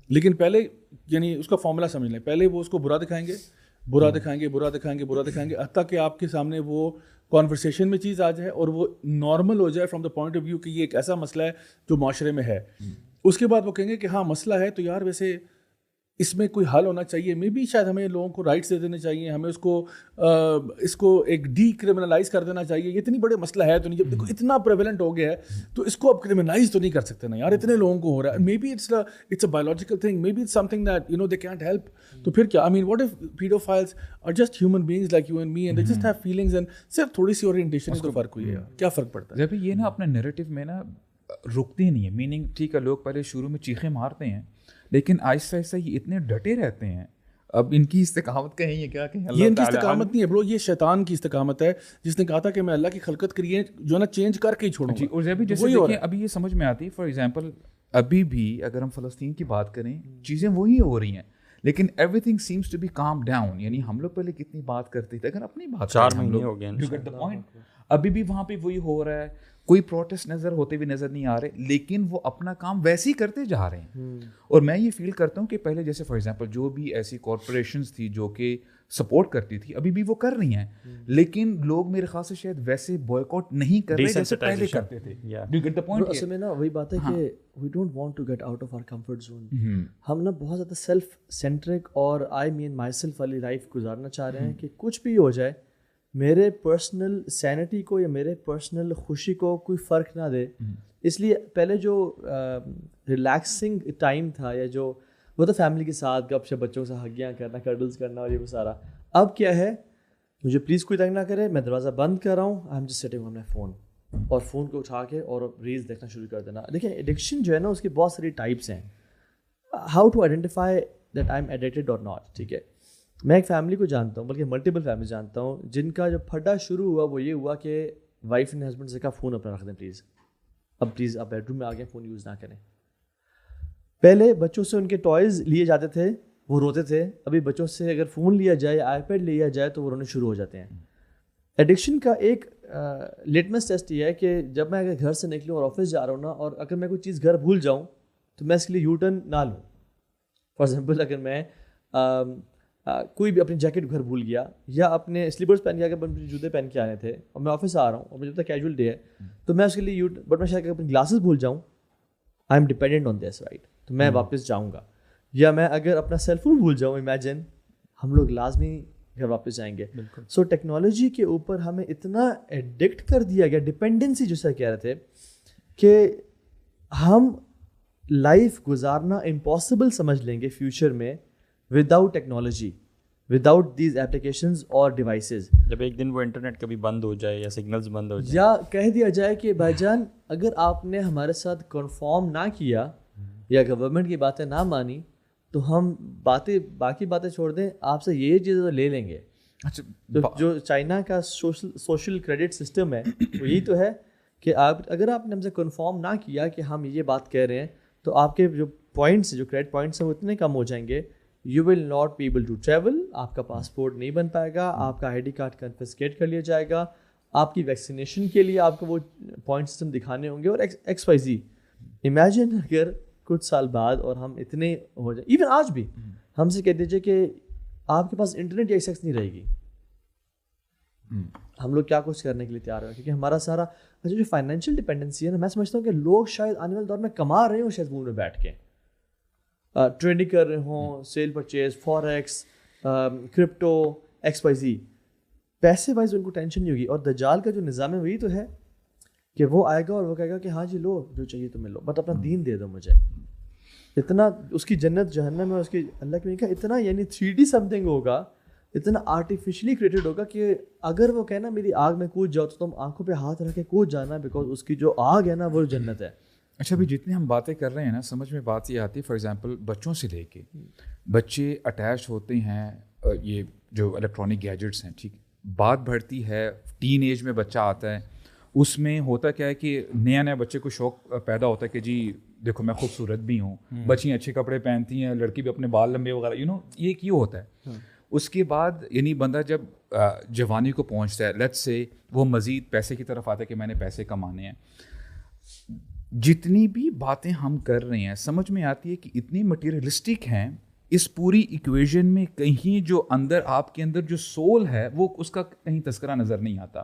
لیکن پہلے یعنی اس کا فارمولا سمجھ لیں, پہلے وہ اس کو برا دکھائیں گے, برا دکھائیں گے, برا دکھائیں گے, برا دکھائیں گے, حتیٰ کہ آپ کے سامنے وہ کانورسیشن میں چیز آ جائے اور وہ نارمل ہو جائے from the point of view کہ یہ ایک ایسا مسئلہ ہے جو معاشرے میں ہے. اس کے بعد وہ کہیں گے کہ ہاں مسئلہ ہے تو یار ویسے اس میں کوئی حل ہونا چاہیے, میں بھی شاید ہمیں لوگوں کو رائٹس دے دینے چاہیے, ہمیں اس کو ایک ڈی کرمنلائز کر دینا چاہیے. یہ اتنی بڑے مسئلہ ہے تو نہیں, جب دیکھو اتنا پریویلنٹ ہو گیا ہے تو اس کو اب کرمنلائز تو نہیں کر سکتے نا یار, اتنے لوگوں کو ہو رہا ہے. Maybe it's a biological thing, maybe it's something that you know they can't help. تو پھر کیا, I mean what if paedophiles are just human beings like you and me and they just have feelings and صرف تھوڑی سی orientation تو فرق ہوئی ہے, کیا فرق پڑتا ہے. جب یہ نا اپنے نیریٹو میں نا رکتے نہیں ہے, میننگ ٹھیک ہے لوگ پہلے شروع میں چیخیں مارتے ہیں لیکن آہستہ آہستہ یہ اتنے ڈٹے رہتے ہیں. اب ان کی استقامت کہیں یہ کیا کہیں, یہ ان کی استقامت نہیں ہے برو, یہ شیطان کی استقامت ہے جس نے کہا تھا کہ میں اللہ کی خلقت کریے جو نا چینج کر کے ہی چھوڑوں گا. اور جب جیسے دیکھیں ابھی یہ سمجھ میں آتی ہے, فار ایگزامپل ابھی بھی اگر ہم فلسطین کی بات کریں چیزیں وہی ہو رہی ہیں لیکن everything seems to be calm down. یعنی ہم لوگ پہلے کتنی بات کرتے تھے, اگر اپنی بات 4 مہینے ہو گئے, ابھی بھی وہاں پہ وہی ہو رہا ہے, کوئی پروٹیسٹ نظر ہوتے بھی نظر نہیں آ رہے لیکن وہ اپنا کام ویسے ہی کرتے جا رہے ہیں. اور میں یہ فیل کرتا ہوں کہ پہلے جیسے فار ایگزامپل جو بھی ایسی کارپوریشنز تھی جو کہ سپورٹ کرتی تھی ابھی بھی وہ کر رہی ہیں لیکن لوگ میرے خیال سے شاید ویسے بوائکاٹ نہیں کر رہے جیسے پہلے کرتے تھے. Do get the point. اصل میں نا وہی بات ہے کہ we don't want to get out of our comfort zone. ہم نا بہت زیادہ سیلف سینٹرک اور آئی مین مائی سیلف والی لائف گزارنا چاہ رہے ہیں کہ کچھ بھی ہو جائے میرے پرسنل سینٹی کو یا میرے پرسنل خوشی کو کوئی فرق نہ دے. اس لیے پہلے جو ریلیکسنگ ٹائم تھا یا جو وہ تو فیملی کے ساتھ گپ شپ, بچوں سے ہگیاں کرنا, کڈلز کرنا اور یہ وہ سارا, اب کیا ہے مجھے پلیز کوئی تنگ نہ کرے, میں دروازہ بند کر رہا ہوں, I am just sitting on my phone, اور فون کو اٹھا کے اور ریلز دیکھنا شروع کر دینا. دیکھیں ایڈکشن جو ہے نا اس کی بہت ساری ٹائپس ہیں. How to identify that I am addicted اور ناٹ. ٹھیک ہے, میں ایک فیملی کو جانتا ہوں, بلکہ ملٹیپل فیملی جانتا ہوں جن کا جو پھڈا شروع ہوا وہ یہ ہوا کہ وائف نے ہسبینڈ سے کہا فون اپنا رکھ دیں پلیز, اب پلیز آپ بیڈ روم میں آ گئے, فون یوز نہ کریں. پہلے بچوں سے ان کے ٹوائز لیے جاتے تھے, وہ روتے تھے. ابھی بچوں سے اگر فون لیا جائے, آئی پیڈ لیا جائے تو وہ رونے شروع ہو جاتے ہیں. ایڈکشن کا ایک لیٹمس ٹیسٹ یہ ہے کہ جب میں اگر گھر سے نکلوں اور آفس جا رہا ہوں نا, اور اگر میں کوئی چیز گھر بھول جاؤں تو میں اس کے لیے یو ٹرن نہ لوں. فار ایگزامپل اگر میں کوئی بھی اپنی جیکٹ گھر بھول گیا یا اپنے سلیپرس پہن کے, اگر اپنے جوتے پہن کے آنے تھے اور میں آفس آ رہا ہوں اور مجھے پتا کیجول ڈے ہے تو میں اس کے لیے بٹ میں شاید اپنے گلاسز بھول جاؤں, I am dependent on this right, تو میں واپس جاؤں گا. یا میں اگر اپنا سیل فون بھول جاؤں, امیجن ہم لوگ لازمی گھر واپس جائیں گے. سو ٹیکنالوجی کے اوپر ہمیں اتنا ایڈکٹ کر دیا گیا, ڈپینڈنسی جیسا کہہ رہے تھے, کہ ہم لائف گزارنا امپاسبل سمجھ لیں گے فیوچر میں without technology, without these applications اور ڈیوائسیز. جب ایک دن وہ انٹرنیٹ کبھی بند ہو جائے یا سگنلز بند ہو جائے, یا کہہ دیا جائے کہ بھائی جان اگر آپ نے ہمارے ساتھ کنفارم نہ کیا یا گورنمنٹ کی باتیں نہ مانی تو ہم باقی باتیں چھوڑ دیں, آپ سے یہ چیزیں لے لیں گے. جو چائنا کا سوشل کریڈٹ سسٹم ہے وہ یہی تو ہے کہ اگر آپ نے ہم سے کنفارم نہ کیا کہ ہم یہ بات کہہ رہے ہیں تو آپ کے جو پوائنٹس, جو کریڈٹ پوائنٹس ہیں وہ اتنے کم ہو جائیں گے, you will not be able to travel, آپ کا پاسپورٹ نہیں بن پائے گا, آپ کا آئی ڈی کارڈ کنفسکیٹ کر لیا جائے گا, آپ کی ویکسینیشن کے لیے آپ کو وہ پوائنٹ سسٹم دکھانے ہوں گے, اور ایکس وائی زی. امیجن اگر کچھ سال بعد اور ہم اتنے ہو جائیں, ایون آج بھی ہم سے کہہ دیجیے کہ آپ کے پاس انٹرنیٹ یا ایکسیس نہیں رہے گی, ہم لوگ کیا کچھ کرنے کے لیے تیار ہیں, کیونکہ ہمارا سارا جو فائنینشیل ڈپینڈنسی ہے نا, میں سمجھتا ہوں کہ لوگ شاید آنے والے دور میں کما رہے ہوں شاید فون میں بیٹھ کے, ٹریڈنگ کر رہے ہوں, sale purchase, forex, crypto, X Y Z, پیسے وائز ان کو ٹینشن نہیں ہوگی. اور دجال کا جو نظام ہے وہی تو ہے کہ وہ آئے گا اور وہ کہے گا کہ ہاں جی لو جو چاہیے تمہیں لو, بٹ اپنا دین دے دو مجھے. اتنا اس کی جنت جہنم میں اس کی اللہ کی کہا اتنا یعنی 3D سم تھنگ ہوگا, اتنا آرٹیفیشلی کریٹڈ ہوگا کہ اگر وہ کہنا میری آگ میں کود جاؤ تو تم آنکھوں پہ ہاتھ رکھ کے کود جانا, بیکاز اس کی جو آگ ہے نا وہ جنت ہے. اچھا بھی جتنے ہم باتیں کر رہے ہیں نا, سمجھ میں بات یہ آتی ہے فار ایگزامپل بچوں سے لے کے بچے اٹیچ ہوتے ہیں یہ جو الیکٹرانک گیجٹس ہیں, ٹھیک, بات بڑھتی ہے, ٹین ایج میں بچہ آتا ہے, اس میں ہوتا کیا ہے کہ نیا بچے کو شوق پیدا ہوتا ہے کہ جی دیکھو میں خوبصورت بھی ہوں, بچیاں اچھے کپڑے پہنتی ہیں, لڑکی بھی اپنے بال لمبے وغیرہ یہ کیوں ہوتا ہے. اس کے بعد یعنی بندہ جب جوانی کو پہنچتا ہے, لیٹس سے وہ مزید پیسے کی طرف آتا ہے کہ میں نے پیسے کمانے ہیں. جتنی بھی باتیں ہم کر رہے ہیں سمجھ میں آتی ہے کہ اتنی مٹیریلسٹک ہیں, اس پوری ایکویژن میں کہیں جو اندر آپ کے اندر جو سول ہے وہ اس کا کہیں تذکرہ نظر نہیں آتا.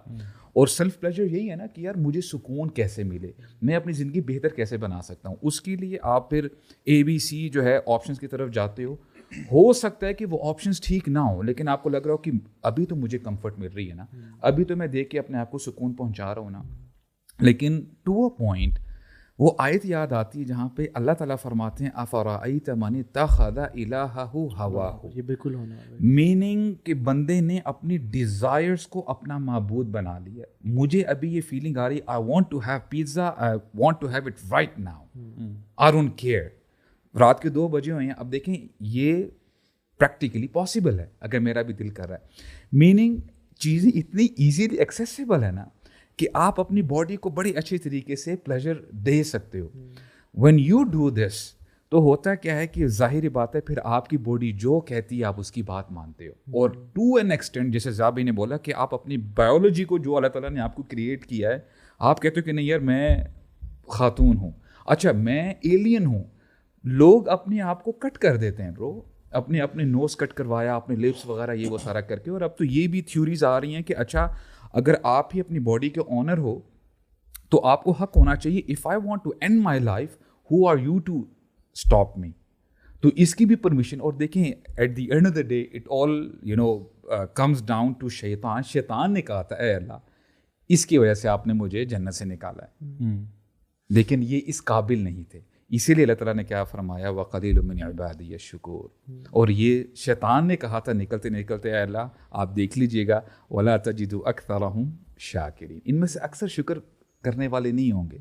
اور سیلف پلیجر یہی ہے نا کہ یار مجھے سکون کیسے ملے, میں اپنی زندگی بہتر کیسے بنا سکتا ہوں. اس کے لیے آپ پھر ABC جو ہے آپشنس کی طرف جاتے ہو سکتا ہے کہ وہ آپشنس ٹھیک نہ ہوں, لیکن آپ کو لگ رہا ہو کہ ابھی تو مجھے کمفرٹ مل رہی ہے نا, ابھی تو میں دیکھ کے اپنے آپ کو سکون پہنچا رہا ہوں نا. لیکن ٹو اے پوائنٹ وہ آیت یاد آتی ہے جہاں پہ اللہ تعالیٰ فرماتے ہیں افرأیت من اتخذ الہہ ہواہ, یہ بالکل ہونا ہے, میننگ کہ بندے نے اپنی ڈیزائرز کو اپنا معبود بنا لیا. مجھے ابھی یہ فیلنگ آ رہی, I want to have pizza, I want to have it right now, I don't care. رات کے 2 بجے ہوئے ہیں, اب دیکھیں یہ پریکٹیکلی پاسبل ہے اگر میرا بھی دل کر رہا ہے. میننگ چیزیں اتنی ایزیلی ایکسیسیبل ہے نا کہ آپ اپنی باڈی کو بڑے اچھے طریقے سے پلیجر دے سکتے ہو. وین یو ڈو دس تو ہوتا کیا ہے کہ ظاہری بات ہے پھر آپ کی باڈی جو کہتی ہے آپ اس کی بات مانتے ہو. اور ٹو این ایکسٹینٹ جیسے زابی نے بولا کہ آپ اپنی بایولوجی کو جو اللہ تعالیٰ نے آپ کو کریٹ کیا ہے, آپ کہتے ہو کہ نہیں یار میں خاتون ہوں, اچھا میں ایلین ہوں. لوگ اپنے آپ کو کٹ کر دیتے ہیں برو, اپنے نوز کٹ کروایا, اپنے لپس وغیرہ یہ وہ سارا کر کے. اور اب تو یہ بھی تھیوریز آ رہی ہیں کہ اچھا اگر آپ ہی اپنی باڈی کے آنر ہو تو آپ کو حق ہونا چاہیے, if I want to end my life who are you to stop me. تو اس کی بھی پرمیشن. اور دیکھیں at the end of the day it all comes down to شیطان. شیطان نے کہا تھا اے اللہ اس کی وجہ سے آپ نے مجھے جنت سے نکالا ہے, لیکن یہ اس قابل نہیں تھے. اسی لیے اللہ تعالیٰ نے کیا فرمایا وَقَلِيلٌ مِّنْ عِبَادِيَ الشُّكُورُ. اور یہ شیطان نے کہا تھا نکلتے نکلتے اے اللہ آپ دیکھ لیجئے گا وَلَا تَجِدُ أَكْثَرَهُمْ شَاكِرِينَ, ان میں سے اکثر شکر کرنے والے نہیں ہوں گے.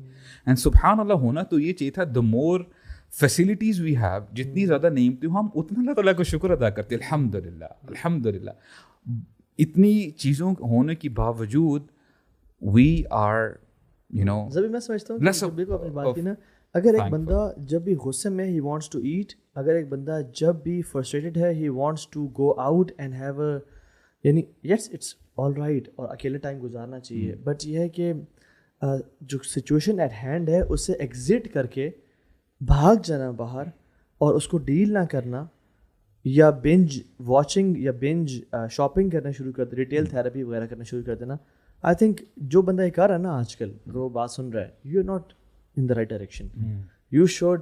اینڈ سبحان اللہ ہونا تو یہ چاہیے تھا the more facilities we have, جتنی زیادہ نعمتیں ہم اتنا اللہ تعالیٰ کو شکر ادا کرتے. الحمدللہ الحمدللہ. اتنی چیزوں ہونے کے باوجود we are زبی میں سمجھتا ہوں کہ بالکل اپنی بات کی نا, اگر ایک بندہ جب بھی غصے میں ہی وانٹس ٹو ایٹ, اگر ایک بندہ جب بھی فرسٹریٹڈ ہے ہی wants to go out and have a, یعنی یس اٹس آل رائٹ اور اکیلے ٹائم گزارنا چاہیے, بٹ یہ ہے کہ جو سچویشن ایٹ ہینڈ ہے اس سے ایگزٹ کر کے بھاگ جانا باہر اور اس کو ڈیل نہ کرنا, یا بنج واچنگ یا بنج شاپنگ کرنا شروع کر دے, ریٹیل تھراپی وغیرہ کرنا شروع کر دینا. آئی تھنک جو بندہ یہ کر رہا ہے نا آج کل, وہ بات سن رہا ہے, you are not in the right direction. You should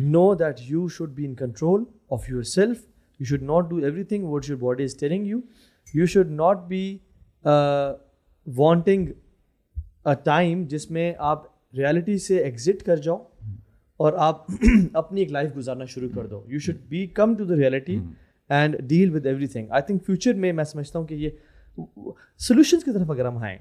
know that you should be in control of yourself. You should not do everything what your body is telling you. You should not be wanting a time جس میں آپ reality سے exit کر جاؤ اور آپ اپنی ایک لائف گزارنا شروع کر دو. You should be come to the reality and deal with everything. I think future میں سمجھتا ہوں کہ یہ solutions کی طرف اگر ہم آئیں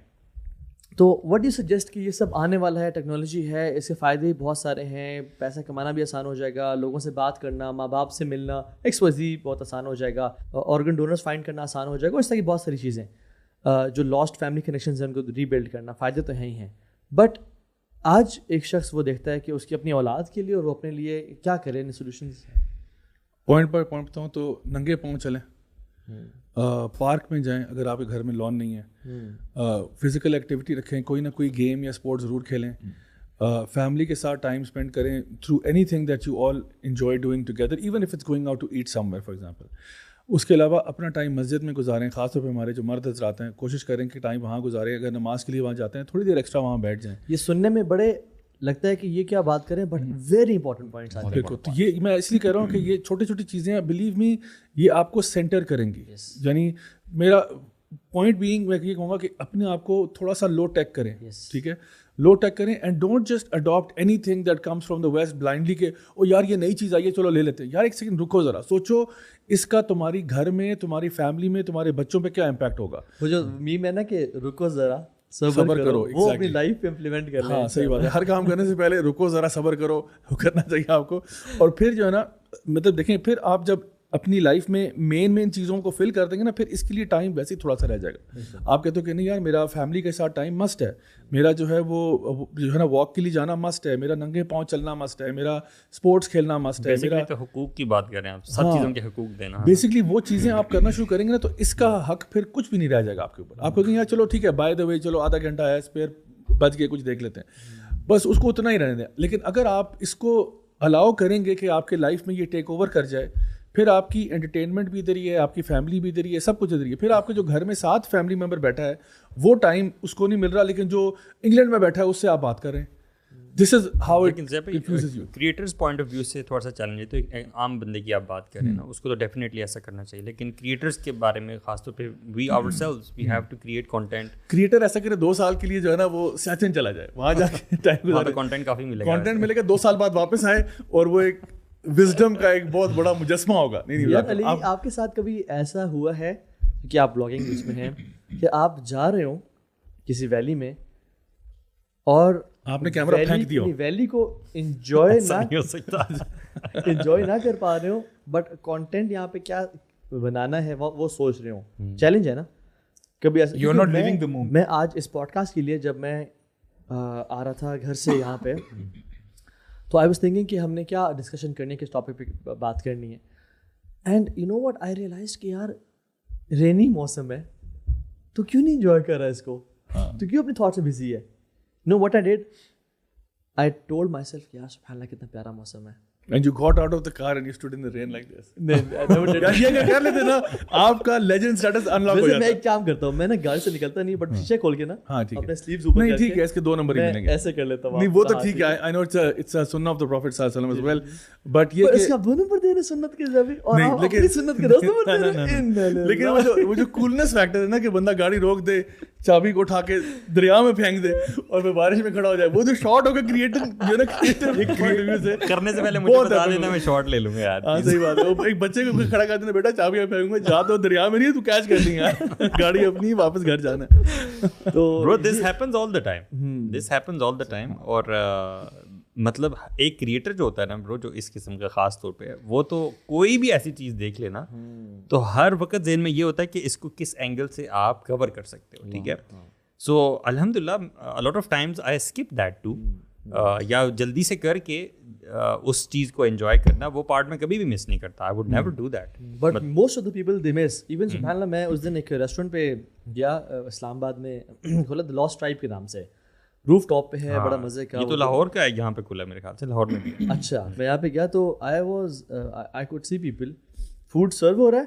تو وٹ یو سجیسٹ کہ یہ سب آنے والا ہے, ٹیکنالوجی ہے, اس کے فائدے بھی بہت سارے ہیں, پیسہ کمانا بھی آسان ہو جائے گا, لوگوں سے بات کرنا, ماں باپ سے ملنا XYZ بہت آسان ہو جائے گا, آرگن ڈونرز فائنڈ کرنا آسان ہو جائے گا, اس طرح کی بہت ساری چیزیں, جو لاسٹ فیملی کنیکشنز ہیں ان کو ری بلڈ کرنا, فائدے تو ہیں ہی ہیں. بٹ آج ایک شخص وہ دیکھتا ہے کہ اس کی اپنی اولاد کے لیے اور وہ اپنے لیے کیا کرے, سولوشنز پوائنٹ پر پوائنٹ بتاؤں تو ننگے پاؤں چلیں, پارک میں جائیں اگر آپ کے گھر میں لان نہیں ہے, فزیکل ایکٹیویٹی رکھیں, کوئی نہ کوئی گیم یا اسپورٹ ضرور کھیلیں, فیملی کے ساتھ ٹائم اسپینڈ کریں through anything that you all enjoy doing together, even if it's going out to eat somewhere for example. اس کے علاوہ اپنا ٹائم مسجد میں گزاریں, خاص طور پہ ہمارے جو مرد حضرات ہیں کوشش کریں کہ ٹائم وہاں گزاریں, اگر نماز کے لیے وہاں جاتے ہیں تھوڑی دیر ایکسٹرا وہاں بیٹھ جائیں. یہ سننے میں بڑے لگتا ہے کہ یہ کیا بات کریں, بٹ ویری امپورٹنٹ پوائنٹس آتے ہیں. بالکل, تو یہ میں اس لیے کہہ رہا ہوں کہ یہ چھوٹی چھوٹی چیزیں بلیو می یہ آپ کو سینٹر کریں گی. یعنی میرا پوائنٹ بینگ میں یہ کہوں گا کہ اپنے آپ کو تھوڑا سا لو ٹیک کریں, ٹھیک ہے, لو ٹیک کریں, and don't just adapt anything that comes from the west blindly کہ او یار یہ نئی چیز آئی ہے چلو لے لیتے ہیں. یار ایک سیکنڈ رکو ذرا, سوچو اس کا تمہاری گھر میں, تمہاری فیملی میں, تمہارے بچوں پہ کیا امپیکٹ ہوگا. وہ جو میم ہے نا کہ رکو ذرا صبر کرو, وہ اپنی لائف پہ امپلیمنٹ کر لیں. ہاں صحیح بات ہے, ہر کام کرنے سے پہلے رکو ذرا صبر کرو, وہ کرنا چاہیے آپ کو. اور پھر جو ہے نا مطلب دیکھیں, پھر آپ جب اپنی لائف میں مین چیزوں کو فل کر دیں گے نا, پھر اس کے لیے ٹائم ویسے ہی تھوڑا سا رہ جائے گا. آپ کہتے ہو کہ نہیں یار میرا فیملی کے ساتھ ٹائم مسٹ ہے, میرا جو ہے وہ جو ہے نا واک کے لیے جانا مسٹ ہے, میرا ننگے پاؤں چلنا مسٹ ہے, میرا اسپورٹس کھیلنا مسٹ ہے, میرا تو حقوق کی بات کر رہے ہیں آپ, سب چیزوں کے حقوق دینا. بیسکلی وہ چیزیں آپ کرنا شروع کریں گے نا تو اس کا حق پھر کچھ بھی نہیں رہ جائے گا آپ کے اوپر. آپ کہیں یار چلو ٹھیک ہے بائی دا وے چلو آدھا گھنٹہ ہے اسپیئر بچ کے کچھ دیکھ لیتے ہیں, بس اس کو اتنا ہی رہنے دیں. لیکن اگر آپ اس کو الاؤ کریں گے کہ آپ کے لائف میں یہ ٹیک اوور کر جائے, پھر آپ کی انٹرٹینمنٹ بھی ادھر ہی ہے, آپ کی فیملی بھی ادھر ہی ہے, سب کچھ ادھر ہی ہے. پھر آپ کے جو گھر میں 7 فیملی ممبر بیٹھا ہے وہ ٹائم اس کو نہیں مل رہا, لیکن جو انگلینڈ میں بیٹھا ہے اس سے آپ بات کر رہے ہیں. This is how it confuses you. Creators point of view سے تھوڑا سا چیلنج ہے, تو ایک عام بندے کی آپ بات کریں نا, اس کو تو ڈیفینیٹلی ایسا کرنا چاہیے. لیکن کریٹرز کے بارے میں خاص طور پہ we ourselves we have to create content. Creator ایسا کرے 2 سال کے لیے جو ہے نا وہ سیاچن چلا جائے, وہاں جا کے ٹائم گزارے, کنٹینٹ کافی ملے گا, کنٹینٹ ملے گا, 2 سال بعد واپس آئے اور وہ ایک وزڈم کا ایک بہت بڑا مجسمہ ہوگا. علی آپ کے ساتھ کبھی ایسا ہوا ہے کہ آپ بلاگنگ اس میں ہیں کہ آپ جا رہے ہو کسی ویلی میں اور آپ نے کیمرہ پھینک دیا, ویلی کو انجوائے نہ کر پا رہے ہو, بٹ کانٹینٹ یہاں پہ کیا بنانا ہے وہ سوچ رہے ہو. چیلنج ہے نا کبھی ایسا. میں آج اس پوڈ کاسٹ کے لیے جب میں آ رہا تھا گھر سے یہاں پہ, تو آئی واز تھنکنگ کہ ہم نے کیا ڈسکشن کرنی ہے, کس ٹاپک پہ بات کرنی ہے. And you know what I realize کہ یار رینی موسم ہے تو کیوں نہیں انجوائے کر رہا ہے اس کو, تو کیوں اپنے تھاٹ سے بزی ہے. Now what I did, I told myself یار سبحان اللہ کتنا پیارا موسم ہے. And you got out of the car and you stood in the rain like this. یہ کر لیتے نا, آپ کا لیجنڈ سٹیٹس انلاک ہو جاتا ہے. میں ایک کام کرتا ہوں, میں نا گاڑی سے نکلتا نہیں, بٹ شیشے کھول کے نا اپنے سلیوز اوپر نہیں ٹھیک ہے, اس کے 2 نمبر ہی ملیں گے, ایسے کر لیتا ہوں. نہیں وہ تو ٹھیک ہے, I know it's a sunnah of the Prophet صلی اللہ علیہ وسلم as well, but یہ اس کا 2 نمبر دے رہے سنت کے ذریعے اور آپ اپنی سنت کے 10 نمبر دے رہے. لیکن وہ جو کولنس فیکٹر ہے نا کہ بندہ گاڑی روک دے, چابی کو اٹھا کے دریا میں پھینک دے اور پھر بارش میں کھڑا ہو جائے, وہ جو شارٹ ہو کے کریٹر کرنے سے پہلے مجھے بتا دینا, میں شارٹ لے لوں گا یار. ہاں صحیح بات ہے. ایک بچے کو کھڑا کر دینا, بیٹا چابی میں پھینکوں گا, جا تو دریا میں نہیں تو کیچ کر لیں گے, گاڑی اپنی واپس گھر جانا ہے. تو دس ہیپنز آل دا ٹائم. اور مطلب ایک کریٹر جو ہوتا ہے نا برو, جو اس قسم کا خاص طور پہ, وہ تو کوئی بھی ایسی چیز دیکھ لینا تو ہر وقت ذہن میں یہ ہوتا ہے کہ اس کو کس اینگل سے آپ کور کر سکتے ہو. ٹھیک ہے, سو الحمد للہ a lot of times I skip that too, یا جلدی سے کر کے اس چیز کو انجوائے کرنا, وہ پارٹ میں کبھی بھی مس نہیں کرتا. I would never do that, but most of the people they miss. Even سبحان اللہ, میں اس دن ایک ریسٹورینٹ پہ گیا اسلام آباد میں, کھولا دا لاسٹ ٹرائب کے نام سے, روف ٹاپ پہ ہے, بڑا مزے کا. یہ تو لاہور کا ہے, یہاں پہ کھلا ہے میرے خیال سے, لاہور میں بھی. اچھا, میں یہاں پہ گیا تو I could see people, food serve ہو رہا ہے,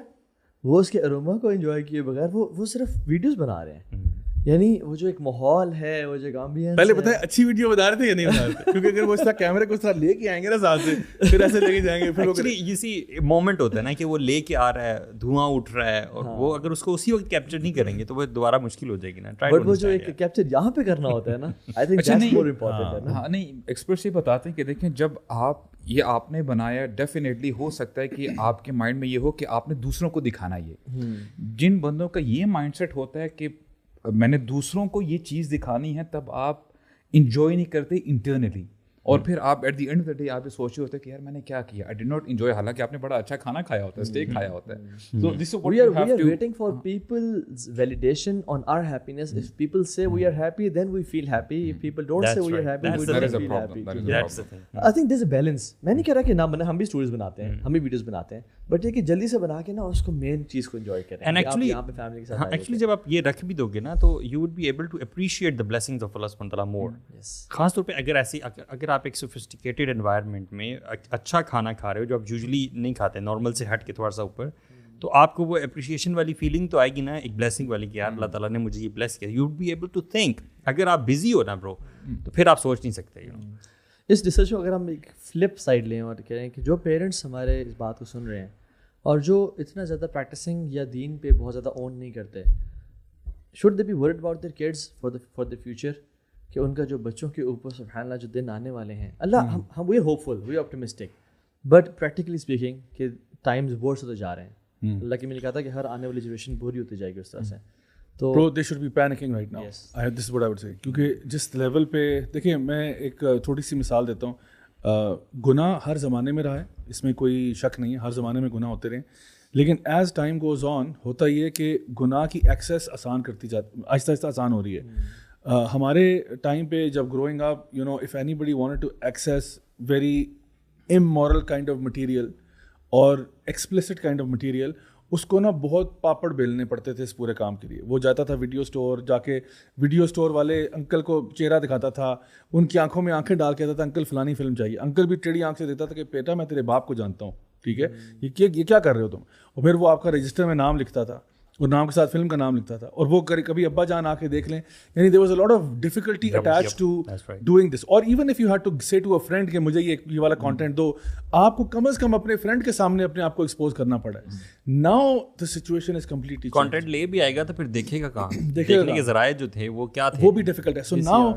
وہ اس کے اروما کو انجوائے کیے بغیر وہ صرف ویڈیوز بنا رہے ہیں. یعنی وہ جو ایک ماحول ہے, وہ جو ایمبینس, پہلے پتہ ہے اچھی ویڈیو بتا رہے تھے یا نہیں بتا رہے تھے, کیونکہ اگر وہ اس طرح کیمرے کو اس طرح لے کے آئیں گے نا ساتھ سے, پھر ایسے لے کے جائیں گے, پھر ایکچولی اسی مومنٹ ہوتا ہے نا کہ وہ لے کے آ رہا ہے, دھواں اٹھ رہا ہے, اور وہ اگر اس کو اسی وقت کیپچر نہیں کریں گے تو وہ دوبارہ مشکل ہو جائے گی نا. بٹ وہ جو ایک کیپچر یہاں پہ کرنا ہوتا ہے نا, I think that's more important ہے نا. ہاں نہیں, ایکسپرٹس یہ بتاتے ہیں کہ دیکھیں جب آپ نے بنایا, ڈیفینیٹلی ہو سکتا ہے کہ آپ کے مائنڈ میں یہ ہو کہ آپ نے دوسروں کو دکھانا. یہ جن بندوں کا یہ مائنڈ سیٹ ہوتا ہے کہ میں نے دوسروں کو یہ چیز دکھانی ہے, تب آپ انجوائے نہیں کرتے انٹرنلی, اور پھر آپ at the end of the day آپ یہ سوچ رہے ہوتے ہیں کہ یار میں نے کیا کیا, آئی ڈڈ ناٹ انجوائے, حالانکہ آپ نے بڑا اچھا کھانا کھایا ہوتا ہے, اسٹیک کھایا ہوتا ہے. سو this is we are waiting for people's validation on our happiness. If people say we are happy, then we feel happy. If people don't say we are happy, we don't feel happy. That's the thing. I think there's a balance. میں نہیں کہہ رہا کہ نہ بنا, ہم بھی stories بناتے ہیں, ہم بھی ویڈیوز بناتے ہیں, بٹ یہ کہ جلدی سے بنا کے نا اس کو مین چیز کو انجوائے کریں. And actually یہاں پہ فیملی کے ساتھ, ہاں ایکچولی جب آپ یہ رکھ بھی دو گے نا تو you would be able to appreciate the blessings of Allah subhanahu wa ta'ala more. خاص طور پہ اگر آپ ایک sophisticated environment میں اچھا کھانا کھا رہے ہو جو آپ یوزلی نہیں کھاتے, نارمل سے ہٹ کے تھوڑا سا اوپر, تو آپ کو وہ اپریشیشن والی فیلنگ تو آئے گی نا, ایک بلیسنگ والی کہ یار اللہ تعالیٰ نے مجھے یہ بلیس کیا. You would be able to think. اگر آپ بزی ہو نا برو تو پھر آپ سوچ نہیں سکتے. اس ریسرچ کو اگر ہم ایک فلپ سائڈ لیں اور کہیں کہ جو پیرنٹس ہمارے اس بات کو سن رہے ہیں اور جو اتنا زیادہ پریکٹسنگ یا دین پہ بہت زیادہ اون نہیں کرتے, should they be worried about their kids for the future کہ ان کا جو بچوں کے اوپر سبحان اللہ جو دن آنے والے ہیں اللہ ہم we are hopeful we are optimistic but practically speaking کہ ٹائمز ورس ہوتے جا رہے ہیں. اللہ کی میں نے کہا تھا کہ ہر آنے والی جنریشن بری ہوتی جائے گی اس طرح سے. تو Bro, they should be panicking right now. This is what I would say. کیونکہ جس لیول پہ دیکھیں میں ایک تھوڑی سی مثال دیتا ہوں. گناہ ہر زمانے میں رہا ہے, اس میں کوئی شک نہیں ہے, ہر زمانے میں گناہ ہوتے رہے, لیکن ایز ٹائم گوز آن ہوتا یہ کہ گناہ کی ایکسیس آسان کرتی جاتی, آہستہ آہستہ آسان ہو رہی ہے. ہمارے ٹائم پہ جب growing up you know if anybody wanted to access very immoral kind of material اور ایکسپلسٹ کائنڈ آف مٹیریل, اس کو نا بہت پاپڑ بیلنے پڑتے تھے اس پورے کام کے لیے. وہ جاتا تھا ویڈیو اسٹور, جا کے ویڈیو اسٹور والے انکل کو چہرہ دکھاتا تھا, ان کی آنکھوں میں آنکھیں ڈال کہتا تھا انکل فلانی فلم چاہیے. انکل بھی ٹیڑھی آنکھ سے دیتا تھا کہ بیٹا میں تیرے باپ کو جانتا ہوں, ٹھیک ہے, یہ کیا کر رہے ہو تم, اور پھر وہ آپ کا رجسٹر میں نام لکھتا تھا اور نام کے ساتھ فلم کا نام لکھتا تھا, اور وہ کبھی ابا جان آ کے دیکھ لیں. یعنی there was a lot of difficulty attached to doing this. اور even if you had to say to a friend کہ مجھے یہ والا کنٹینٹ دو, آپ کو کم از کم اپنے فرینڈ کے سامنے اپنے آپ کو ایکسپوز کرنا پڑا ہے. Now the situation is completely changed. Content لے بھی آئے گا تو پھر دیکھے گا کہاں, دیکھنے کے ذرائع جو تھے وہ کیا تھے, وہ بھی ڈیفیکلٹ ہے. سو ناؤ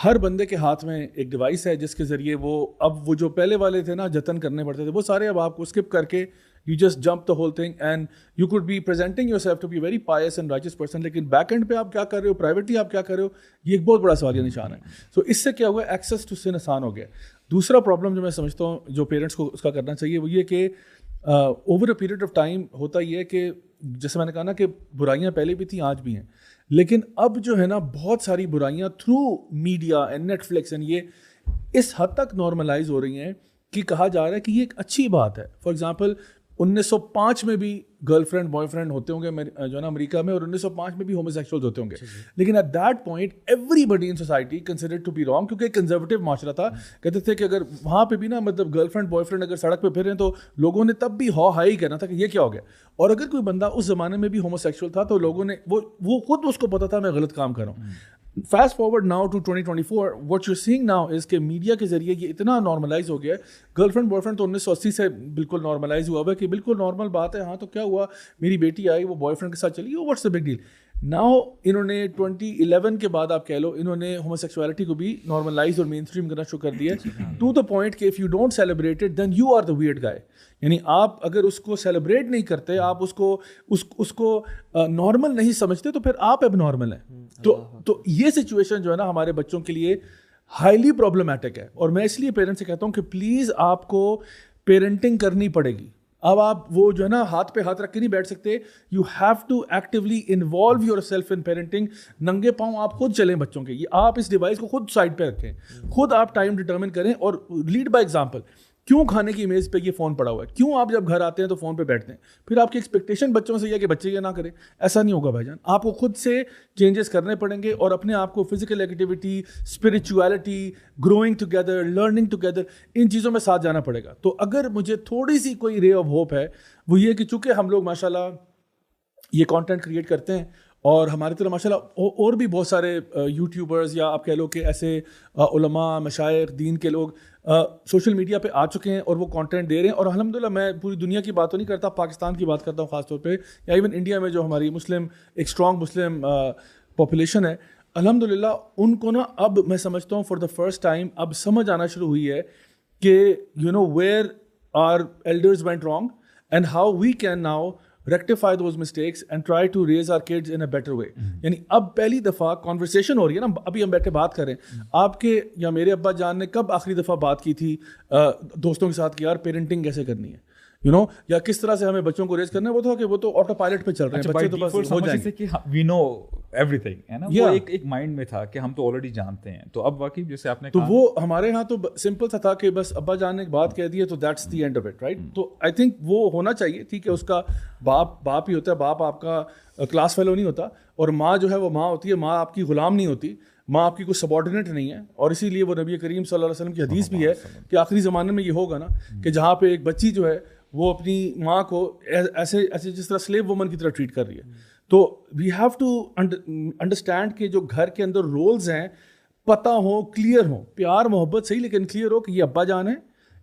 ہر بندے کے ہاتھ میں ایک ڈیوائس ہے جس کے ذریعے وہ جو پہلے والے تھے نا جتن کرنے پڑتے تھے, وہ سارے اب آپ کو اسکپ کر کے you just jump the whole thing and you could be presenting yourself to be a very pious and righteous person, لیکن بیک اینڈ پہ آپ کیا کر رہے ہو, پرائیویٹلی آپ کیا کر رہے ہو, یہ ایک بہت بڑا سوالیہ نشان ہے. سو اس سے کیا ہوا, ایکسیس ٹو سن آسان ہو گیا. دوسرا پرابلم جو میں سمجھتا ہوں جو پیرنٹس کو اس کا کرنا چاہیے وہ یہ کہ over a period of time ہوتا یہ ہے کہ جیسے میں نے کہا نا کہ برائیاں پہلے بھی تھیں آج بھی ہیں, لیکن اب جو ہے نا بہت ساری برائیاں through media and Netflix and یہ اس حد تک نارملائز ہو رہی ہیں کہ کہا جا رہا ہے کہ یہ ایک اچھی بات ہے. فار ایگزامپل 1905 میں بھی گرل فرینڈ بوائے فرینڈ ہوتے ہوں گے جو ہے نا امریکہ میں, اور 1905 میں بھی ہومو سیکشولز ہوتے ہوں گے, لیکن at that point everybody in society considered to be wrong, کیونکہ ایک کنزرویٹو معاشرہ تھا. کہتے تھے کہ اگر وہاں پہ بھی نا مطلب گرل فرینڈ بوائے فرینڈ اگر سڑک پہ پھر رہے ہیں تو لوگوں نے تب بھی ہائی کہنا تھا کہ یہ کیا ہو گیا. اور اگر کوئی بندہ اس زمانے میں بھی ہومو سیکشول تھا تو لوگوں نے وہ خود اس کو پتا تھا میں غلط کام کر رہا ہوں. Fast forward now to 2024 what you seeing now is کہ میڈیا کے ذریعے یہ اتنا نارملائز ہو گیا ہے. گرل فرینڈ بوائے فرینڈ تو 1980 سے بالکل نارملائز ہوا ہے کہ بالکل نارمل بات ہے. ہاں تو کیا ہوا, میری بیٹی آئی وہ بوائے فرینڈ کے ساتھ چلی, what's the big deal. Now انہوں نے 2011 کے بعد آپ کہہ لو انہوں نے ہومو سیکسولیٹی کو بھی نارملائز اور مین اسٹریم کرنا شروع کر دیا ٹو دا پوائنٹ کہ if you don't celebrate it then you are the weird guy. یعنی آپ اگر اس کو سیلیبریٹ نہیں کرتے, آپ اس کو نارمل نہیں سمجھتے تو پھر آپ اب نارمل ہیں. تو یہ سچویشن جو ہے نا ہمارے بچوں کے لیے ہائیلی پرابلمٹک ہے. اور میں اس لیے پیرنٹس سے کہتا ہوں کہ پلیز آپ کو پیرنٹنگ کرنی پڑے گی. اب آپ وہ جو ہے نا ہاتھ پہ ہاتھ رکھ کے نہیں بیٹھ سکتے. You have to actually involve yourself in parenting. ننگے پاؤں آپ خود چلیں بچوں کے, یہ آپ اس ڈیوائس کو خود سائڈ پہ رکھیں, خود آپ ٹائم ڈٹرمن کریں اور لیڈ بائی ایگزامپل. کیوں کھانے کی میز پہ یہ فون پڑا ہوا ہے, کیوں آپ جب گھر آتے ہیں تو فون پہ بیٹھتے ہیں, پھر آپ کی ایکسپیکٹیشن بچوں سے یہ کہ بچے یہ نہ کریں, ایسا نہیں ہوگا بھائی جان. آپ کو خود سے چینجز کرنے پڑیں گے اور اپنے آپ کو physical activity, spirituality, growing together, learning together, ان چیزوں میں ساتھ جانا پڑے گا. تو اگر مجھے تھوڑی سی کوئی رے آف ہوپ ہے وہ یہ کہ چونکہ ہم لوگ ماشاء اللہ یہ کانٹینٹ کریٹ کرتے ہیں اور ہماری طرح ماشاء اللہ اور بھی بہت سارے یوٹیوبرز یا آپ کہہ لو کہ ایسے علماء مشائخ دین کے لوگ سوشل میڈیا پہ آ چکے ہیں اور وہ کانٹینٹ دے رہے ہیں. اور الحمدللہ میں پوری دنیا کی بات تو نہیں کرتا, پاکستان کی بات کرتا ہوں خاص طور پہ, یا ایون انڈیا میں جو ہماری مسلم ایک اسٹرانگ مسلم پاپولیشن ہے, الحمدللہ ان کو نا اب میں سمجھتا ہوں فار دا فرسٹ ٹائم اب سمجھ آنا شروع ہوئی ہے کہ you know where are elders went wrong and how we can now rectify those mistakes and try to raise our kids in a better way. یعنی اب پہلی دفعہ conversation ہو رہی ہے نا, ابھی ہم بیٹھے بات کر رہے ہیں, آپ کے یا میرے ابا جان نے کب آخری دفعہ بات کی تھی دوستوں کے ساتھ کہ یار پیرنٹنگ کیسے کرنی ہے, یو نو, یا کس طرح سے ہمیں بچوں کو ریز کرنا ہے. وہ تھا کہ وہ تو آٹو پائلٹ پہ چل رہے ہیں بچے, تو بس ہو جائیں گے وی نو ایوری تھنگ ہے نا. وہ ایک مائنڈ میں تھا کہ ہم تو آلریڈی جانتے ہیں. تو اب واقعی جیسے آپ نے تو وہ ہمارے ہاں تو سمپل سا تھا کہ بس ابا جان نے ایک بات کہہ دی ہے تو that's the end of it, right. تو آئی تھنک وہ ہونا چاہیے. ٹھیک ہے, اس کا باپ ہی ہوتا ہے, باپ آپ کا کلاس فیلو نہیں ہوتا, اور ماں جو ہے وہ ماں ہوتی ہے, ماں آپ کی غلام نہیں ہوتی, ماں آپ کی کوئی سبارڈینیٹ نہیں ہے. اور اسی لیے وہ نبی کریم صلی اللہ علیہ وسلم کی حدیث بھی ہے کہ آخری زمانے میں یہ ہوگا نا کہ جہاں پہ ایک بچی جو ہے وہ اپنی ماں کو ایسے جس طرح سلیو وومن کی طرح ٹریٹ کر رہی ہے. تو وی ہیو ٹو انڈرسٹینڈ کہ جو گھر کے اندر رولز ہیں پتہ ہوں, کلیئر ہوں, پیار محبت صحیح لیکن کلیئر ہو کہ یہ ابا جان ہے,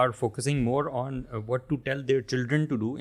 are focusing more on what to tell their children to do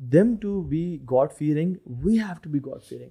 them to be God fearing, we have to be God fearing.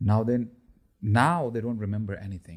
now they don't remember anything.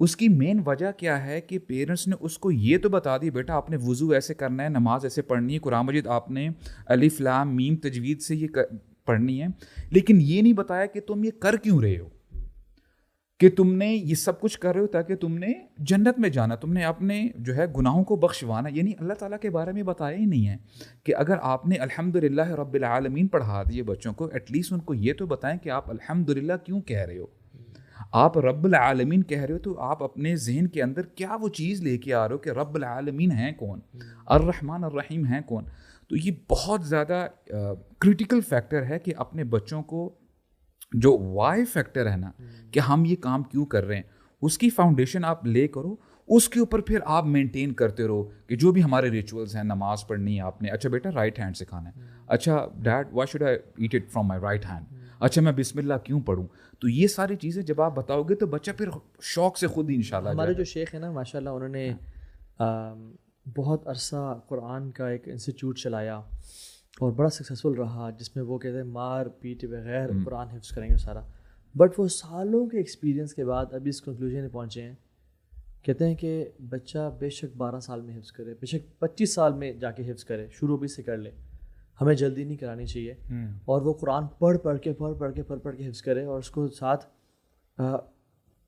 اس کی مین وجہ کیا ہے کہ پیرنٹس نے اس کو یہ تو بتا دی بیٹا آپ نے وضو ایسے کرنا ہے, نماز ایسے پڑھنی ہے, قرآن مجید آپ نے الف لام میم تجوید سے یہ پڑھنی ہے, لیکن یہ نہیں بتایا کہ تم یہ کر کیوں رہے ہو, کہ تم نے یہ سب کچھ کر رہے ہو تاکہ تم نے جنت میں جانا, تم نے اپنے جو ہے گناہوں کو بخشوانا. یعنی اللہ تعالیٰ کے بارے میں بتایا ہی نہیں ہے کہ اگر آپ نے الحمدللہ رب العالمین پڑھا دیے بچوں کو, ایٹ لیسٹ ان کو یہ تو بتائیں کہ آپ الحمدللہ کیوں کہہ رہے ہو. آپ رب العالمین کہہ رہے ہو تو آپ اپنے ذہن کے اندر کیا وہ چیز لے کے آ رہے ہو کہ رب العالمین ہیں کون, الرحمن الرحیم ہیں کون. تو یہ بہت زیادہ کریٹیکل فیکٹر ہے کہ اپنے بچوں کو جو وائی فیکٹر ہے نا کہ ہم یہ کام کیوں کر رہے ہیں, اس کی فاؤنڈیشن آپ لے کرو, اس کے اوپر پھر آپ مینٹین کرتے رہو کہ جو بھی ہمارے ریچولز ہیں, نماز پڑھنی ہے آپ نے, اچھا بیٹا رائٹ ہینڈ سے کھانا ہے, اچھا dad why should I eat it from my right hand, اچھا میں بسم اللہ کیوں پڑھوں. تو یہ ساری چیزیں جب آپ بتاؤ گے تو بچہ پھر شوق سے خود ہی انشاءاللہ. ہمارے جو شیخ ہیں نا ماشاء اللہ, انہوں نے بہت عرصہ قرآن کا ایک انسٹیٹیوٹ چلایا اور بڑا سکسیزفل رہا, جس میں وہ کہتے ہیں مار پیٹے بغیر قرآن حفظ کریں گے سارا. بٹ وہ سالوں کے ایکسپیرینس کے بعد ابھی اس کنکلوژن میں پہنچے ہیں, کہتے ہیں کہ بچہ بے شک 12 سال میں حفظ کرے, بے شک 25 سال میں جا کے حفظ کرے, شروع بھی سے کر لے, ہمیں جلدی نہیں کرانی چاہیے. اور وہ قرآن پڑھ کے حفظ کرے, اور اس کو ساتھ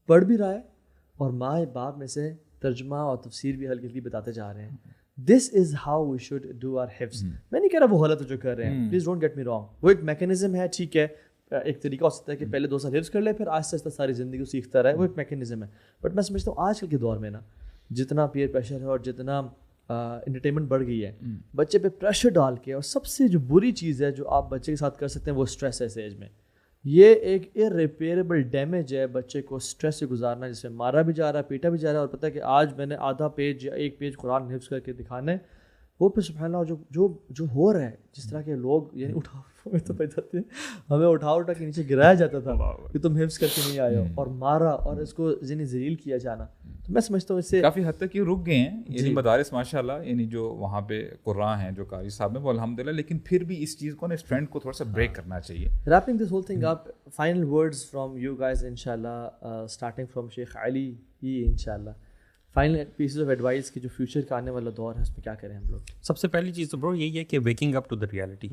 پڑھ بھی رہا ہے, اور ماں باپ میں سے ترجمہ اور تفسیر بھی ہلکی ہلکی بتاتے جا رہے ہیں. This is how we should do our حفظ. میں نہیں کہہ رہا وہ غلط ہے جو کر رہے ہیں, please don't get me wrong, وہ ایک میکینزم ہے, ٹھیک ہے, ایک طریقہ ہو سکتا ہے کہ پہلے 2 سال حفظ کر لے پھر آہستہ آہستہ ساری زندگی کو سیکھتا رہے, وہ ایک میکینزم ہے. بٹ میں سمجھتا ہوں آج کل کے دور میں نا جتنا پیئر پریشر ہے اور جتنا انٹرٹینمنٹ بڑھ گئی ہے, بچے پہ پریشر ڈال کے, اور سب سے جو بری چیز ہے جو آپ بچے کے ساتھ کر سکتے ہیں وہ اسٹریس ہے اس ایج میں. یہ ایک ارریپیریبل ڈیمیج ہے بچے کو اسٹریس سے گزارنا, جس میں مارا بھی جا رہا ہے, پیٹا بھی جا رہا ہے, اور پتہ ہے کہ آج میں نے آدھا پیج یا 1 پیج قرآن حفظ کر کے دکھانا ہے, وہ پھر سبحان اللہ جو ہو رہا ہے, جس طرح کے لوگ یعنی ہمیں اٹھا کے نیچے گرایا جاتا تھا کہ تم حفظ کر کے نہیں آئے ہو, اور مارا اور اس کو یعنی ذلیل کیا جانا. تو میں سمجھتا ہوں اس سے کافی حد تک یہ رک گئے ہیں یعنی مدارس ماشاء اللہ, یعنی جو وہاں پہ قراء ہیں جو قاری صاحب ہیں وہ الحمدللہ, لیکن پھر بھی اس چیز کو نا, اس ٹرینڈ کو تھوڑا سا بریک کرنا چاہیے. Wrapping this whole thing up, final words from you guys انشاءاللہ, اسٹارٹنگ فرام شیخ علی ہی انشاءاللہ, فائنل پیسز آف ایڈوائس کی جو فیوچر کا آنے والا دور ہے اس میں کیا کریں ہم لوگ. سب سے پہلی چیز تو برو یہی ہے کہ ویکنگ اپ ٹو دا ریالٹی,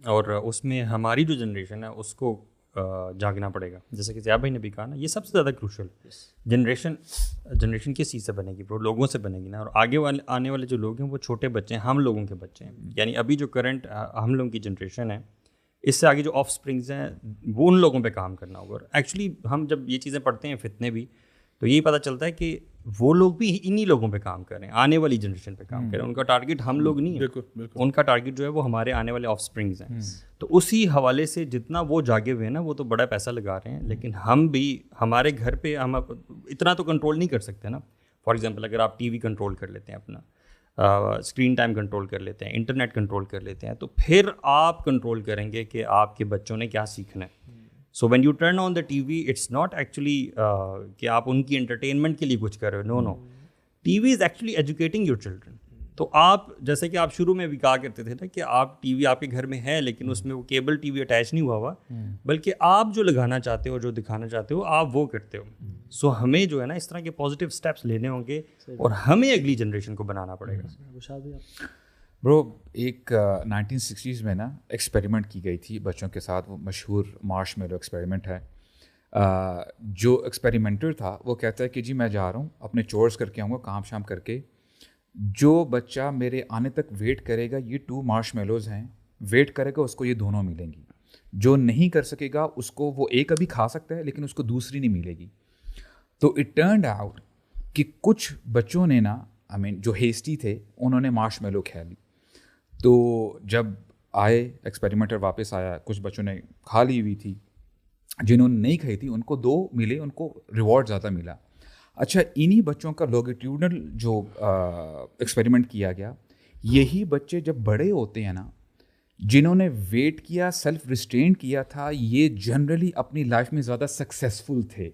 اور اس میں ہماری جو جنریشن ہے اس کو جاگنا پڑے گا. جیسے کہ زیاب بھائی نے بھی کہا نا, یہ سب سے زیادہ کروشل جنریشن کس چیز سے بنے گی برو, لوگوں سے بنے گی نا. اور آگے آنے والے جو لوگ ہیں وہ چھوٹے بچے ہیں, ہم لوگوں کے بچے ہیں. یعنی ابھی جو کرنٹ ہم لوگوں کی جنریشن ہے, اس سے آگے جو آف اسپرنگز ہیں وہ ان لوگوں پہ کام کرنا ہوگا. اور ایکچولی ہم جب یہ چیزیں پڑھتے ہیں فتنے بھی, تو یہی پتہ چلتا ہے کہ وہ لوگ بھی انہی لوگوں پہ کام کر رہے ہیں, آنے والی جنریشن پہ کام کر رہے ہیں. ان کا ٹارگیٹ ہم لوگ نہیں ہے, ان کا ٹارگیٹ جو ہے وہ ہمارے آنے والے آف اسپرنگز ہیں. تو اسی حوالے سے جتنا وہ جاگے ہوئے ہیں نا, وہ تو بڑا پیسہ لگا رہے ہیں, لیکن ہم بھی ہمارے گھر پہ ہم اتنا تو کنٹرول نہیں کر سکتے نا. فار ایگزامپل اگر آپ ٹی وی کنٹرول کر لیتے ہیں, اپنا اسکرین ٹائم کنٹرول کر لیتے ہیں, انٹرنیٹ کنٹرول کر لیتے ہیں, تو پھر آپ کنٹرول کریں گے کہ آپ کے بچوں نے کیا سیکھنا ہے. So when you turn on the TV, it's not actually کہ آپ ان کی انٹرٹینمنٹ کے لیے کچھ کر رہے ہو, no, TV is actually educating your children. تو آپ جیسے کہ آپ شروع میں بھی کہا کرتے تھے نا کہ آپ ٹی وی آپ کے گھر میں ہے, لیکن اس میں وہ کیبل ٹی وی اٹیچ نہیں ہوا ہوا, بلکہ آپ جو لگانا چاہتے ہو, جو دکھانا چاہتے ہو, آپ وہ کرتے ہو. سو ہمیں جو ہے نا اس طرح کے پازیٹیو اسٹیپس لینے ہوں گے, اور ہمیں اگلی جنریشن کو بنانا پڑے گا. برو ایک 1960s میں نا ایکسپیریمنٹ کی گئی تھی بچوں کے ساتھ, وہ مشہور مارش میلو ایکسپیریمنٹ ہے. جو ایکسپیریمنٹر تھا وہ کہتا ہے کہ جی میں جا رہا ہوں, اپنے چورس کر کے آؤں گا, کام شام کر کے, جو بچہ میرے آنے تک ویٹ کرے گا, یہ 2 مارش میلوز ہیں, ویٹ کرے گا, اس کو یہ دونوں ملیں گی. جو نہیں کر سکے گا اس کو وہ ایک ابھی کھا سکتا ہے, لیکن اس کو دوسری نہیں ملے گی. تو اٹ ٹرنڈ آؤٹ کہ کچھ بچوں نے نا, جو ہیسٹی تھے, انہوں نے مارش میلو کھا لی. تو جب آئے ایکسپیریمنٹر واپس آیا, کچھ بچوں نے کھا لی ہوئی تھی, جنہوں نے نہیں کھائی تھی ان کو 2 ملے, ان کو ریوارڈ زیادہ ملا. اچھا, انہی بچوں کا لونگیٹیوڈنل جو ایکسپیریمنٹ کیا گیا, یہی بچے جب بڑے ہوتے ہیں نا, جنہوں نے ویٹ کیا, سیلف ریسٹرین کیا تھا, یہ جنرلی اپنی لائف میں زیادہ سکسیزفل تھے.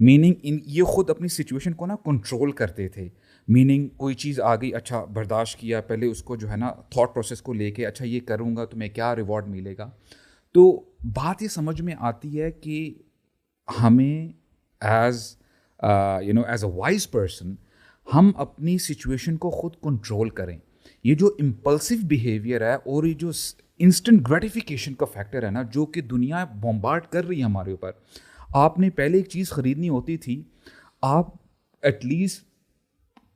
میننگ یہ خود اپنی سچویشن کو نا کنٹرول کرتے تھے. میننگ کوئی چیز آ گئی, اچھا برداشت کیا, پہلے اس کو جو ہے نا تھاٹ پروسیس کو لے کے, اچھا یہ کروں گا تو میں کیا ریوارڈ ملے گا. تو بات یہ سمجھ میں آتی ہے کہ ہمیں as you know as a wise person ہم اپنی سچویشن کو خود کنٹرول کریں. یہ جو امپلسو بیہیویئر ہے اور یہ جو انسٹنٹ گریٹیفیکیشن کا فیکٹر ہے نا, جو کہ دنیا بمبارڈ کر رہی ہے ہمارے اوپر. آپ نے پہلے ایک چیز خریدنی ہوتی تھی, آپ ایٹ لیسٹ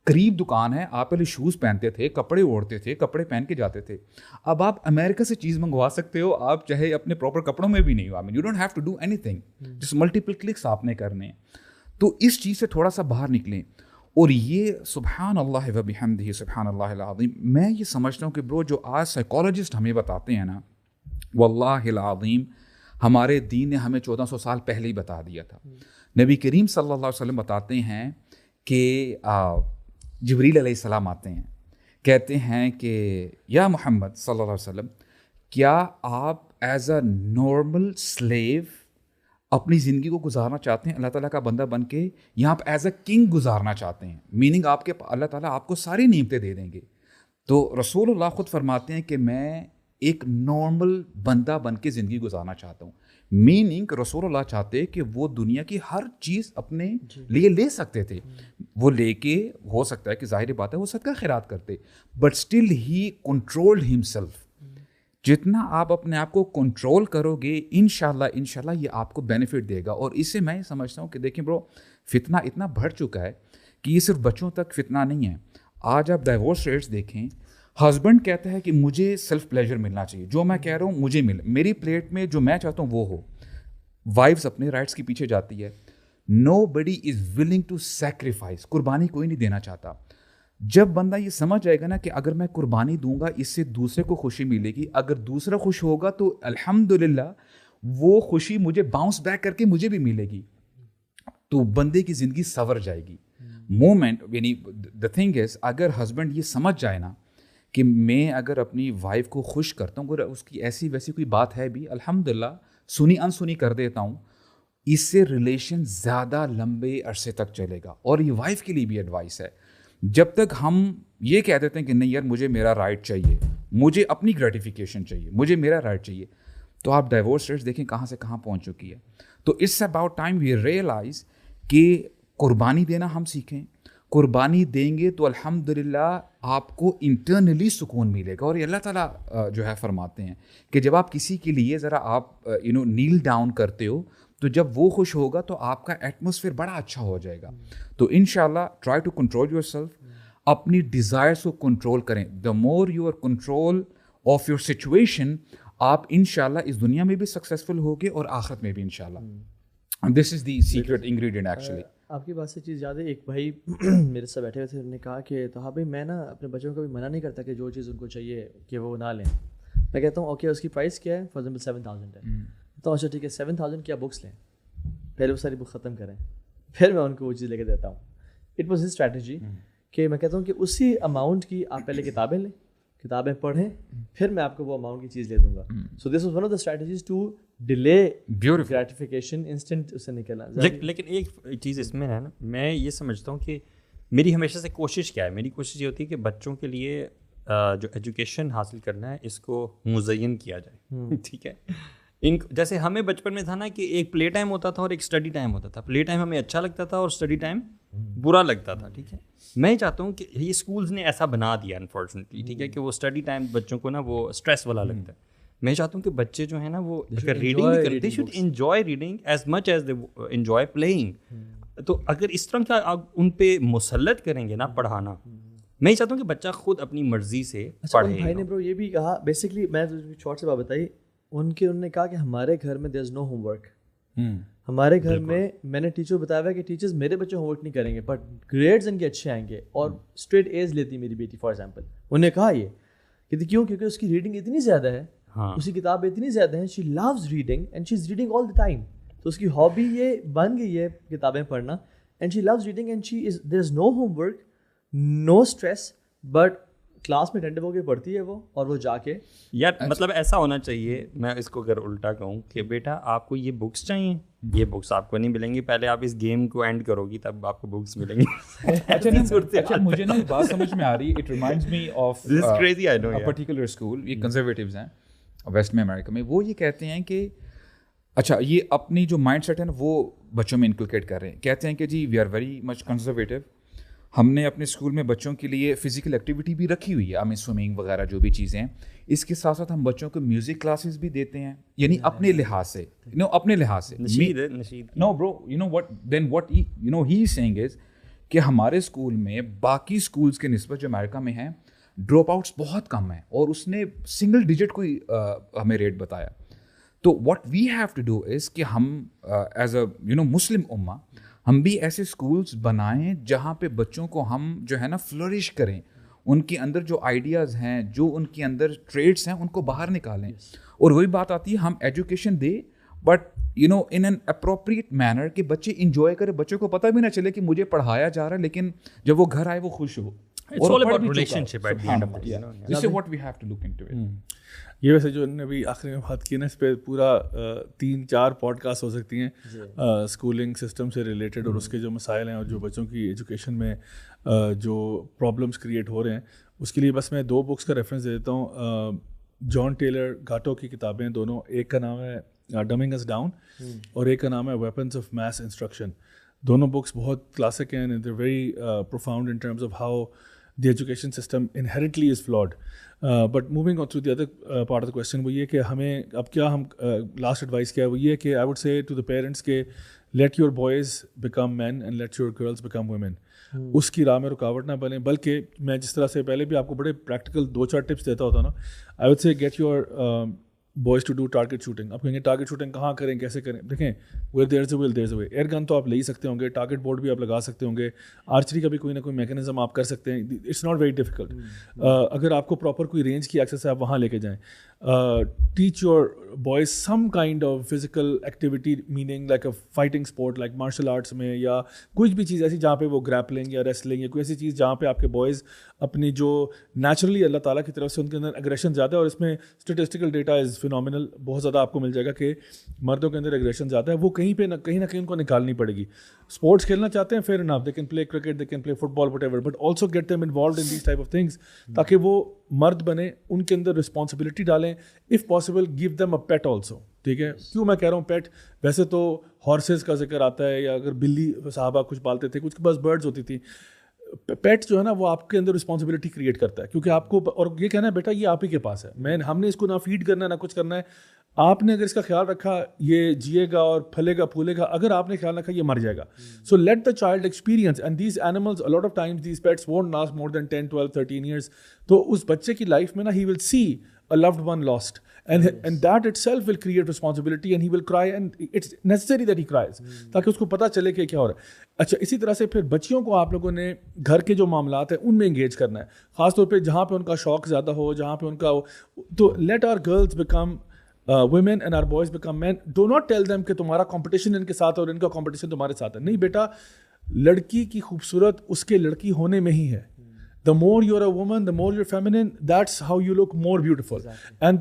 قریب دکان ہے, آپ پہلے شوز پہنتے تھے, کپڑے اوڑھتے تھے, کپڑے پہن کے جاتے تھے. اب آپ امریکہ سے چیز منگوا سکتے ہو, آپ چاہے اپنے پراپر کپڑوں میں بھی نہیں ہو. You don't have to do anything, جس ملٹیپل کلکس آپ نے کرنے ہیں. تو اس چیز سے تھوڑا سا باہر نکلیں. اور یہ سبحان اللہ و بحمدہ سبحان اللہ العظیم, میں یہ سمجھتا ہوں کہ برو جو آج سائیکالوجسٹ ہمیں بتاتے ہیں نا, واللہ العظیم ہمارے دین نے ہمیں 1400 سال پہلے ہی بتا دیا تھا. نبی کریم صلی اللہ علیہ وسلم بتاتے ہیں کہ جبریل علیہ السلام آتے ہیں, کہتے ہیں کہ یا محمد صلی اللہ علیہ وسلم, کیا آپ ایز اے نارمل سلیو اپنی زندگی کو گزارنا چاہتے ہیں اللہ تعالیٰ کا بندہ بن کے, یا آپ ایز اے کنگ گزارنا چاہتے ہیں, میننگ آپ کے اللہ تعالیٰ آپ کو ساری نعمتیں دے دیں گے. تو رسول اللہ خود فرماتے ہیں کہ میں ایک نارمل بندہ بن کے زندگی گزارنا چاہتا ہوں. میننگ رسول اللہ چاہتے کہ وہ دنیا کی ہر چیز اپنے لیے لے سکتے تھے, وہ لے کے ہو سکتا ہے کہ ظاہر بات ہے وہ صدقہ خیرات کرتے, but still he controlled himself. جتنا آپ اپنے آپ کو کنٹرول کرو گے انشاءاللہ یہ آپ کو بینیفٹ دے گا. اور اس سے میں یہ سمجھتا ہوں کہ دیکھیں برو, فتنہ اتنا بڑھ چکا ہے کہ یہ صرف بچوں تک فتنہ نہیں ہے. آج آپ ڈائیورس ریٹس دیکھیں, ہسبینڈ کہتا ہے کہ مجھے سیلف پلیجر ملنا چاہیے, جو میں کہہ رہا ہوں مجھے ملے, میری پلیٹ میں جو میں چاہتا ہوں وہ ہو. وائفز اپنے رائٹس کے پیچھے جاتی ہے. نو بڈی از ولنگ ٹو سیکریفائس, قربانی کوئی نہیں دینا چاہتا. جب بندہ یہ سمجھ جائے گا نا کہ اگر میں قربانی دوں گا اس سے دوسرے کو خوشی ملے گی, اگر دوسرا خوش ہوگا تو الحمدللہ وہ خوشی مجھے باؤنس بیک کر کے مجھے بھی ملے گی, تو بندے کی زندگی سنور جائے گی. مومنٹ یعنی دا تھنگ از, اگر ہسبینڈ یہ سمجھ جائے نا کہ میں اگر اپنی وائف کو خوش کرتا ہوں, اگر اس کی ایسی ویسی کوئی بات ہے بھی, الحمدللہ سنی انسنی کر دیتا ہوں, اس سے ریلیشن زیادہ لمبے عرصے تک چلے گا. اور یہ وائف کے لیے بھی ایڈوائس ہے, جب تک ہم یہ کہہ دیتے ہیں کہ نہیں یار مجھے میرا رائٹ چاہیے, مجھے اپنی گریٹیفیکیشن چاہیے, مجھے میرا رائٹ چاہیے, تو آپ ڈائیورس ریٹس دیکھیں کہاں سے کہاں پہنچ چکی ہے. تو it's about time we realize کہ قربانی دینا ہم سیکھیں. قربانی دیں گے تو الحمدللہ آپ کو انٹرنلی سکون ملے گا. اور یہ اللہ تعالیٰ جو ہے فرماتے ہیں کہ جب آپ کسی کے لیے ذرا آپ نیل ڈاؤن کرتے ہو, تو جب وہ خوش ہوگا تو آپ کا ایٹماسفیئر بڑا اچھا ہو جائے گا. تو انشاءاللہ try to control yourself, اپنی ڈیزائرس کو کنٹرول کریں. The more you are control of your situation, آپ انشاءاللہ اس دنیا میں بھی سکسیزفل ہوگے اور آخرت میں بھی انشاءاللہ. دس از دی سیکرٹ انگریڈینٹ ایکچولی. آپ کی بات سے چیز یاد ہے, ایک بھائی میرے سے بیٹھے ہوئے تھے, انہوں نے کہا کہ تو ہاں بھائی میں نا اپنے بچوں کو بھی منع نہیں کرتا کہ جو چیز ان کو چاہیے کہ وہ نہ لیں. میں کہتا ہوں اوکے اس کی پرائس کیا ہے, فار ایگزامپل 7000 ہے, تو اچھا ٹھیک ہے 7000 کی آپ بکس لیں, پہلے وہ ساری بک ختم کریں, پھر میں ان کو وہ چیز لے کے دیتا ہوں. اٹ واز ہز اسٹریٹجی کہ میں کہتا ہوں کہ اسی اماؤنٹ کی آپ پہلے کتابیں لیں, کتابیں پڑھیں, پھر میں آپ کو وہ اماؤنٹ کی چیز دے دوں گا. So this was one of the strategies to delay gratification, instant اس سے نکلنا. لیکن ایک چیز اس میں ہے نا, میں یہ سمجھتا ہوں کہ میری ہمیشہ سے کوشش کیا ہے, میری کوشش یہ ہوتی ہے کہ بچوں کے لیے جو ایجوکیشن حاصل کرنا ہے اس کو مزین کیا جائے. ٹھیک ہے, جیسے ہمیں بچپن میں تھا نا کہ ایک پلے ٹائم ہوتا تھا اور ایک اسٹڈی ٹائم ہوتا تھا. پلے ٹائم ہمیں اچھا لگتا تھا اور اسٹڈی ٹائم برا لگتا تھا. ٹھیک ہے, میں چاہتا ہوں کہ یہ اسکولز نے ایسا بنا دیا انفارچونیٹلی, ٹھیک ہے, کہ وہ اسٹڈی ٹائم بچوں کو نا وہ اسٹریس والا لگتا ہے. میں چاہتا ہوں کہ بچے جو ہیں نا وہ اگر ریڈنگ بھی کرتے, they should enjoy reading as much as they enjoy playing. تو اگر اس طرح کا آپ ان پہ مسلط کریں گے نا پڑھانا, میں یہ چاہتا ہوں کہ بچہ خود اپنی مرضی سے پڑھے. بھائی نے برو یہ بھی کہا, بیسکلی میں شارٹ سے بات بتائی, انہوں نے کہا کہ ہمارے گھر میں دیر از نو ہوم ورک. ہمارے گھر میں نے ٹیچر بتایا ہوا کہ ٹیچرز میرے بچے ہوم ورک نہیں کریں گے, بٹ گریڈز ان کے اچھے آئیں گے. اور اسٹریٹ ایز لیتی میری بیٹی فار ایگزامپل, انہوں نے کہا یہ کہ کیوں, کیونکہ اس کی ریڈنگ اتنی زیادہ ہے, اس کی کتابیں اتنی زیادہ ہیں, she loves reading and she is reading all the time. تو اس کی ہابی یہ بن گئی ہے کتابیں پڑھنا, and she loves reading and she is there is no homework, no stress, but class میں ٹینڈ ہو کے پڑھتی ہے وہ, اور وہ جا کے یار مطلب ایسا ہونا چاہیے. میں اس کو اگر الٹا کہوں کہ بیٹا آپ کو یہ بکس چاہیے, یہ بکس آپ کو نہیں ملیں گی, پہلے آپ اس گیم کو اینڈ کرو گی تب آپ کو بکس ملیں گی. اچھا مجھے نا بات سمجھ میں آ رہی, it reminds me of this crazy I know particular school, یہ کنزرویٹیوز ہیں ویسٹ میں امریکہ میں. وہ یہ کہتے ہیں کہ اچھا یہ اپنی جو مائنڈ سیٹ ہے نا وہ بچوں میں انکلکیٹ کر رہے ہیں. کہتے ہیں کہ جی we are very much conservative. ہم نے اپنے اسکول میں بچوں کے لیے فزیکل ایکٹیویٹی بھی رکھی ہوئی ہے, ہمیں سوئمنگ وغیرہ جو بھی چیزیں ہیں. اس کے ساتھ ساتھ ہم بچوں کو میوزک کلاسز بھی دیتے ہیں, یعنی اپنے لحاظ سے, اپنے لحاظ سے. No bro, you know what then what you know he is saying is کہ ہمارے اسکول میں باقی اسکولس کے نسبت جو امریکہ میں ہیں ڈراپ آؤٹس بہت کم ہیں, اور اس نے سنگل ڈیجٹ کوئی ہمیں ریٹ بتایا. تو what we have to do is کہ ہم ایز اے یو نو مسلم امہ ہم بھی ایسے اسکولس بنائیں جہاں پہ بچوں کو ہم جو ہے نا فلورش کریں, ان کے اندر جو آئیڈیاز ہیں, جو ان کے اندر ٹریڈس ہیں, ان کو باہر نکالیں. اور وہی بات آتی ہے ہم ایجوکیشن دیں but you know in an appropriate manner کہ بچے انجوائے کریں, بچوں کو پتہ بھی نہ چلے کہ مجھے پڑھایا جا رہا ہے, لیکن جب وہ گھر آئے وہ خوش ہو. It's all about relationship at the end of the day, you know? This is what we have to look into it. یہ ویسے جو انہوں نے ابھی آخری میں بات کی نا, اس پہ پورا 3-4 پوڈ کاسٹ ہو سکتی ہیں اسکولنگ سسٹم سے ریلیٹڈ, اور اس کے جو مسائل ہیں اور جو بچوں کی ایجوکیشن میں جو پرابلمس کریٹ ہو رہے ہیں. اس کے لیے بس میں 2 بکس کا ریفرنس دے دیتا ہوں. جان ٹیلر گاٹو کی کتابیں دونوں, ایک کا نام ہے ڈمنگ اس ڈاؤن اور ایک کا نام ہے ویپنس آف میس انسٹرکشن. دونوں بکس بہت کلاسک ہیں, they are very profound in terms of how the education system inherently is flawed. But moving on to the other part of the question, وہ یہ کہ ہمیں اب کیا ہم last advice کیا ہے, وہ یہ کہ I would say to the parents کہ let your boys become men and let your girls become women. اس کی راہ میں رکاوٹ نہ بنیں, بلکہ میں جس طرح سے پہلے بھی آپ کو بڑے پریکٹیکل 2-4 ٹپس دیتا ہوتا نا, I would say get your boys to do target shooting. آپ کہیں گے ٹارگیٹ شوٹنگ کہاں کریں, کیسے کریں؟ دیکھیں where there is a will there is a way. Year گن تو آپ لے ہی سکتے ہوں گے, ٹارگیٹ بورڈ بھی آپ لگا سکتے ہوں گے, آرچری کا بھی کوئی نہ کوئی میکینزم آپ کر سکتے ہیں. It's not very difficult. اگر آپ کو پراپر کوئی رینج کی ایکسیس ہے آپ وہاں لے کے جائیں. Teach your boys some kind of physical activity, meaning like a fighting sport like martial arts میں, یا کچھ بھی چیز ایسی جہاں پہ وہ گریپلنگ یا ریسلنگ یا کوئی ایسی چیز جہاں پہ آپ کے بوائز اپنی جو نیچرلی اللہ تعالیٰ کی طرف سے ان کے اندر اگریشن زیادہ ہے, اور اس میں اسٹیٹسٹیکل ڈیٹا از فینومینل, بہت زیادہ آپ کو مل جائے گا کہ مردوں کے اندر اگریشن زیادہ ہے, وہ کہیں پہ نہ کہیں ان کو نکالنی پڑے گی. اسپورٹس کھیلنا چاہتے ہیں fair enough, they can play cricket, they can play football, whatever, but also get them involved in these type of things, تاکہ وہ مرد بنے, ان کے اندر رسپانسبلٹی ڈالیں. If possible give them a pet also. ٹھیک ہے, کیوں میں کہہ رہا ہوں پیٹ, ویسے تو ہارسز کا ذکر آتا ہے, یا اگر بلی صحابہ کچھ پالتے تھے, کچھ کے پاس برڈز ہوتی تھی. پیٹ جو ہے نا وہ آپ کے اندر رسپانسبلٹی کریٹ کرتا ہے, کیونکہ آپ کو, اور یہ کہنا ہے بیٹا یہ آپ ہی کے پاس ہے, ہم نے اس کو نہ فیڈ کرنا ہے نہ کچھ کرنا ہے, آپ نے اگر اس کا خیال رکھا یہ جیے گا اور پھلے گا پھولے گا, اگر آپ نے خیال رکھا یہ مر جائے گا. So let the child experience, and these animals a lot of times these pets won't last more than 10, 12, 13 years. تو اس بچے کی لائف میں نا he will see a loved one lost, and that itself will create responsibility, and he will cry, and it's necessary that he cries, تاکہ اس کو پتہ چلے کہ کیا ہو رہا ہے. اچھا, اسی طرح سے پھر بچیوں کو آپ لوگوں نے گھر کے جو معاملات ہیں ان میں انگیج کرنا ہے, خاص طور پہ جہاں پہ ان کا شوق زیادہ ہو, جہاں پہ ان کا, تو let our girls become women and our boys become men. Do not tell them کہ تمہارا competition ان کے ساتھ اور ان کا competition تمہارے ساتھ ہے. نہیں بیٹا, لڑکی کی خوبصورت اس کے لڑکی ہونے میں ہی ہے. The more you're a woman, the more you're feminine, that's how you look more beautiful. And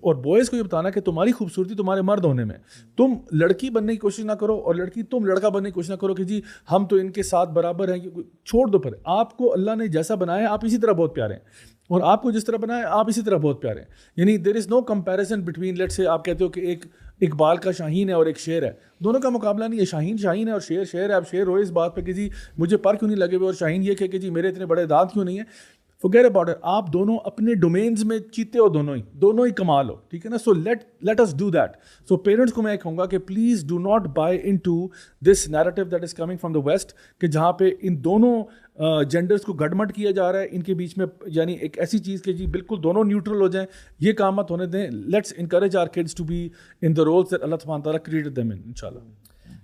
اور boys کو یہ بتانا کہ تمہاری خوبصورتی تمہارے مرد ہونے میں, تم لڑکی بننے کی کوشش نہ کرو, اور لڑکی تم لڑکا بننے کی کوشش نہ کرو کہ جی ہم تو ان کے ساتھ برابر ہیں. چھوڑ دو, پھر آپ کو اللہ نے جیسا بنایا آپ اسی طرح بہت پیارے ہیں, اور آپ کو جس طرح بنایا آپ اسی طرح بہت پیارے ہیں. یعنی دیر is know comparison between, late سے آپ کہتے ہو کہ ایک اقبال کا شاہین ہے اور ایک شعر ہے, دونوں کا مقابلہ نہیں ہے. شاہین شاہین ہے اور شعر شعر ہے. آپ شعر ہو اس بات پہ کہ جی مجھے پر کیوں نہیں لگے ہوئے, اور شاہین یہ کہ جی میرے اتنے بڑے دانت کیوں نہیں ہیں. forget about it. آپ دونوں اپنے ڈومینز میں چیتے ہو, دونوں ہی کمال ہو, ٹھیک ہے نا. So let us do that. So parents کو میں کہوں گا کہ please do not buy into this narrative that is coming from the west, کہ جہاں پہ ان دونوں جینڈرس کو گڈمٹ کیا جا رہا ہے, ان کے بیچ میں یعنی ایک ایسی چیز کہ جی بالکل دونوں نیوٹرل ہو جائیں, یہ کام مت ہونے دیں. Let's encourage our kids to be in the rules that اللہ سبحانہ تعالیٰ کریٹڈ دیم ان شاء اللہ.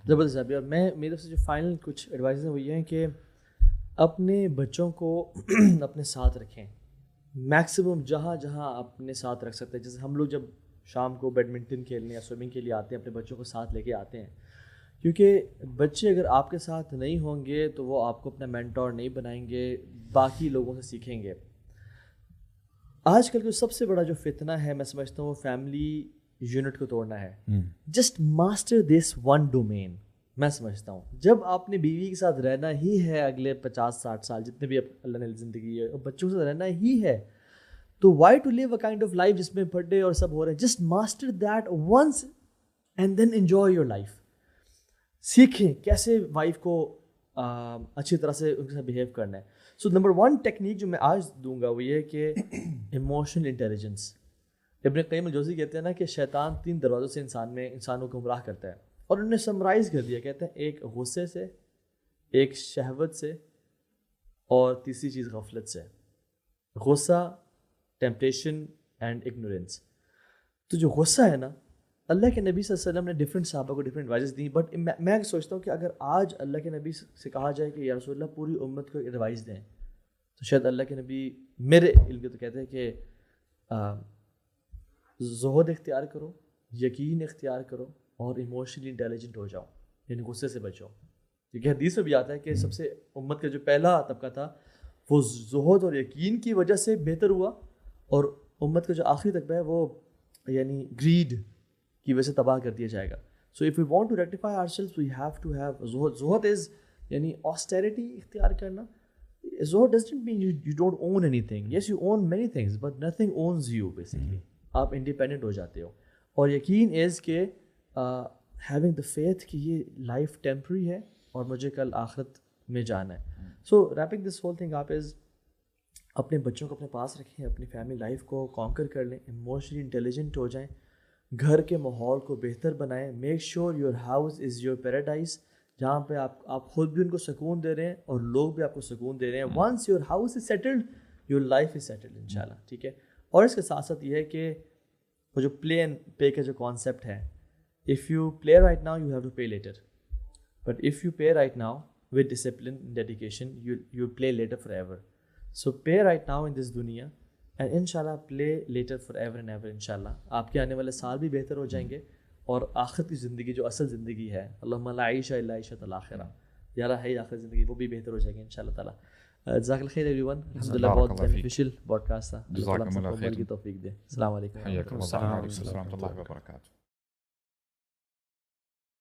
زبردست صاحب, میں میری طرف سے جو فائنل کچھ ایڈوائز ہیں وہ یہ ہیں کہ اپنے بچوں کو اپنے ساتھ رکھیں, میکسیمم جہاں جہاں اپنے ساتھ رکھ سکتے ہیں. جیسے ہم لوگ جب شام کو بیڈمنٹن کھیلنے یا سوئمنگ کے لیے آتے ہیں, اپنے بچوں کو ساتھ لے کے آتے ہیں, کیونکہ بچے اگر آپ کے ساتھ نہیں ہوں گے تو وہ آپ کو اپنا مینٹور نہیں بنائیں گے, باقی لوگوں سے سیکھیں گے. آج کل کا سب سے بڑا جو فتنہ ہے میں سمجھتا ہوں وہ فیملی یونٹ کو توڑنا ہے. Just master this one domain. میں سمجھتا ہوں جب آپ نے بیوی کے ساتھ رہنا ہی ہے اگلے 50-60 سال جتنے بھی اللہ نے زندگی ہے, اور بچوں کے ساتھ رہنا ہی ہے, تو why to live a kind of life جس میں برتھ ڈے اور سب ہو رہے ہیں. Just master that once and then enjoy your life. سیکھیں کیسے وائف کو اچھی طرح سے ان کے ساتھ بیہیو کرنا ہے. سو نمبر 1 ٹیکنیک جو میں آج دوں گا وہ یہ ہے کہ ایموشنل انٹیلیجنس. ابن قیم الجوزی کہتے ہیں نا کہ شیطان 3 دروازوں سے انسانوں کو گمراہ کرتا ہے, اور انہوں نے سمرائز کر دیا. کہتے ہیں ایک غصے سے, ایک شہوت سے, اور تیسری چیز غفلت سے. غصہ, ٹیمپٹیشن اینڈ اگنورینس. تو جو غصہ ہے نا, اللہ کے نبی صلی اللہ علیہ وسلم نے ڈفرینٹ صحابہ کو ڈفرینٹ ایڈوائز دی, بٹ میں سوچتا ہوں کہ اگر آج اللہ کے نبی سے کہا جائے کہ یا رسول اللہ پوری امت کو ایڈوائز دیں, تو شاید اللہ کے نبی میرے علم کے تو کہتے ہیں کہ زہد اختیار کرو, یقین اختیار کرو, اور ایموشنلی انٹیلیجنٹ ہو جاؤ, یعنی غصے سے بچو. کیونکہ حدیث میں بھی آتا ہے کہ سب سے امت کا جو پہلا طبقہ تھا وہ زہد اور یقین کی وجہ سے بہتر ہوا, اور امت کا جو آخری طبقہ ہے وہ یعنی گریڈ کی وجہ سے تباہ کر دیا جائے گا. So if you want to rectify our self we have to have زہد. زہد از یعنی آسٹیرٹی اختیار کرنا. زہد doesn't mean you don't own anything. Yes you own many things but nothing owns you. Basically آپ independent ہو جاتے ہو. اور یقین از کہ ہیونگ دا فیتھ کہ یہ لائف ٹیمپرری ہے اور مجھے کل آخرت میں جانا ہے. سو ریپنگ دس ہول تھنگ آپ از اپنے بچوں کو اپنے پاس رکھیں, اپنی فیملی لائف کو کانکر کر لیں, ایموشنلی انٹیلیجنٹ ہو جائیں, گھر کے ماحول کو بہتر بنائیں. Make sure your house is your paradise, جہاں پہ آپ خود بھی ان کو سکون دے رہے ہیں اور لوگ بھی آپ کو سکون دے رہے ہیں. Once your house is settled your life is settled ان شاء اللہ. ٹھیک ہے. اور اس کے ساتھ ساتھ یہ ہے کہ وہ جو پلے اینڈ پے کا جو کانسیپٹ ہے, if you play right now you have to pay later, but if you pay right now with discipline dedication you play later forever. So pay right now in this دنیا and ان شاء اللہ play later forever and ever. ان شاء اللہ آپ کے آنے والے سال بھی بہتر ہو جائیں گے, اور آخرت کی زندگی جو اصل زندگی ہے, اللہم لا عیش الا عیشۃ الاخرہ, یارا ہے آخرت زندگی, وہ بھی بہتر ہو جائے گی ان شاء اللہ تعالیٰ. جزاک اللہ خیر ایوری ون. الحمدللہ بہت بینیفیشیل پوڈ کاسٹ تھا. اللہ تعالیٰ کی توفیق دے. السلام علیکم. السلام علیکم و رحمۃ اللہ وبرکاتہ.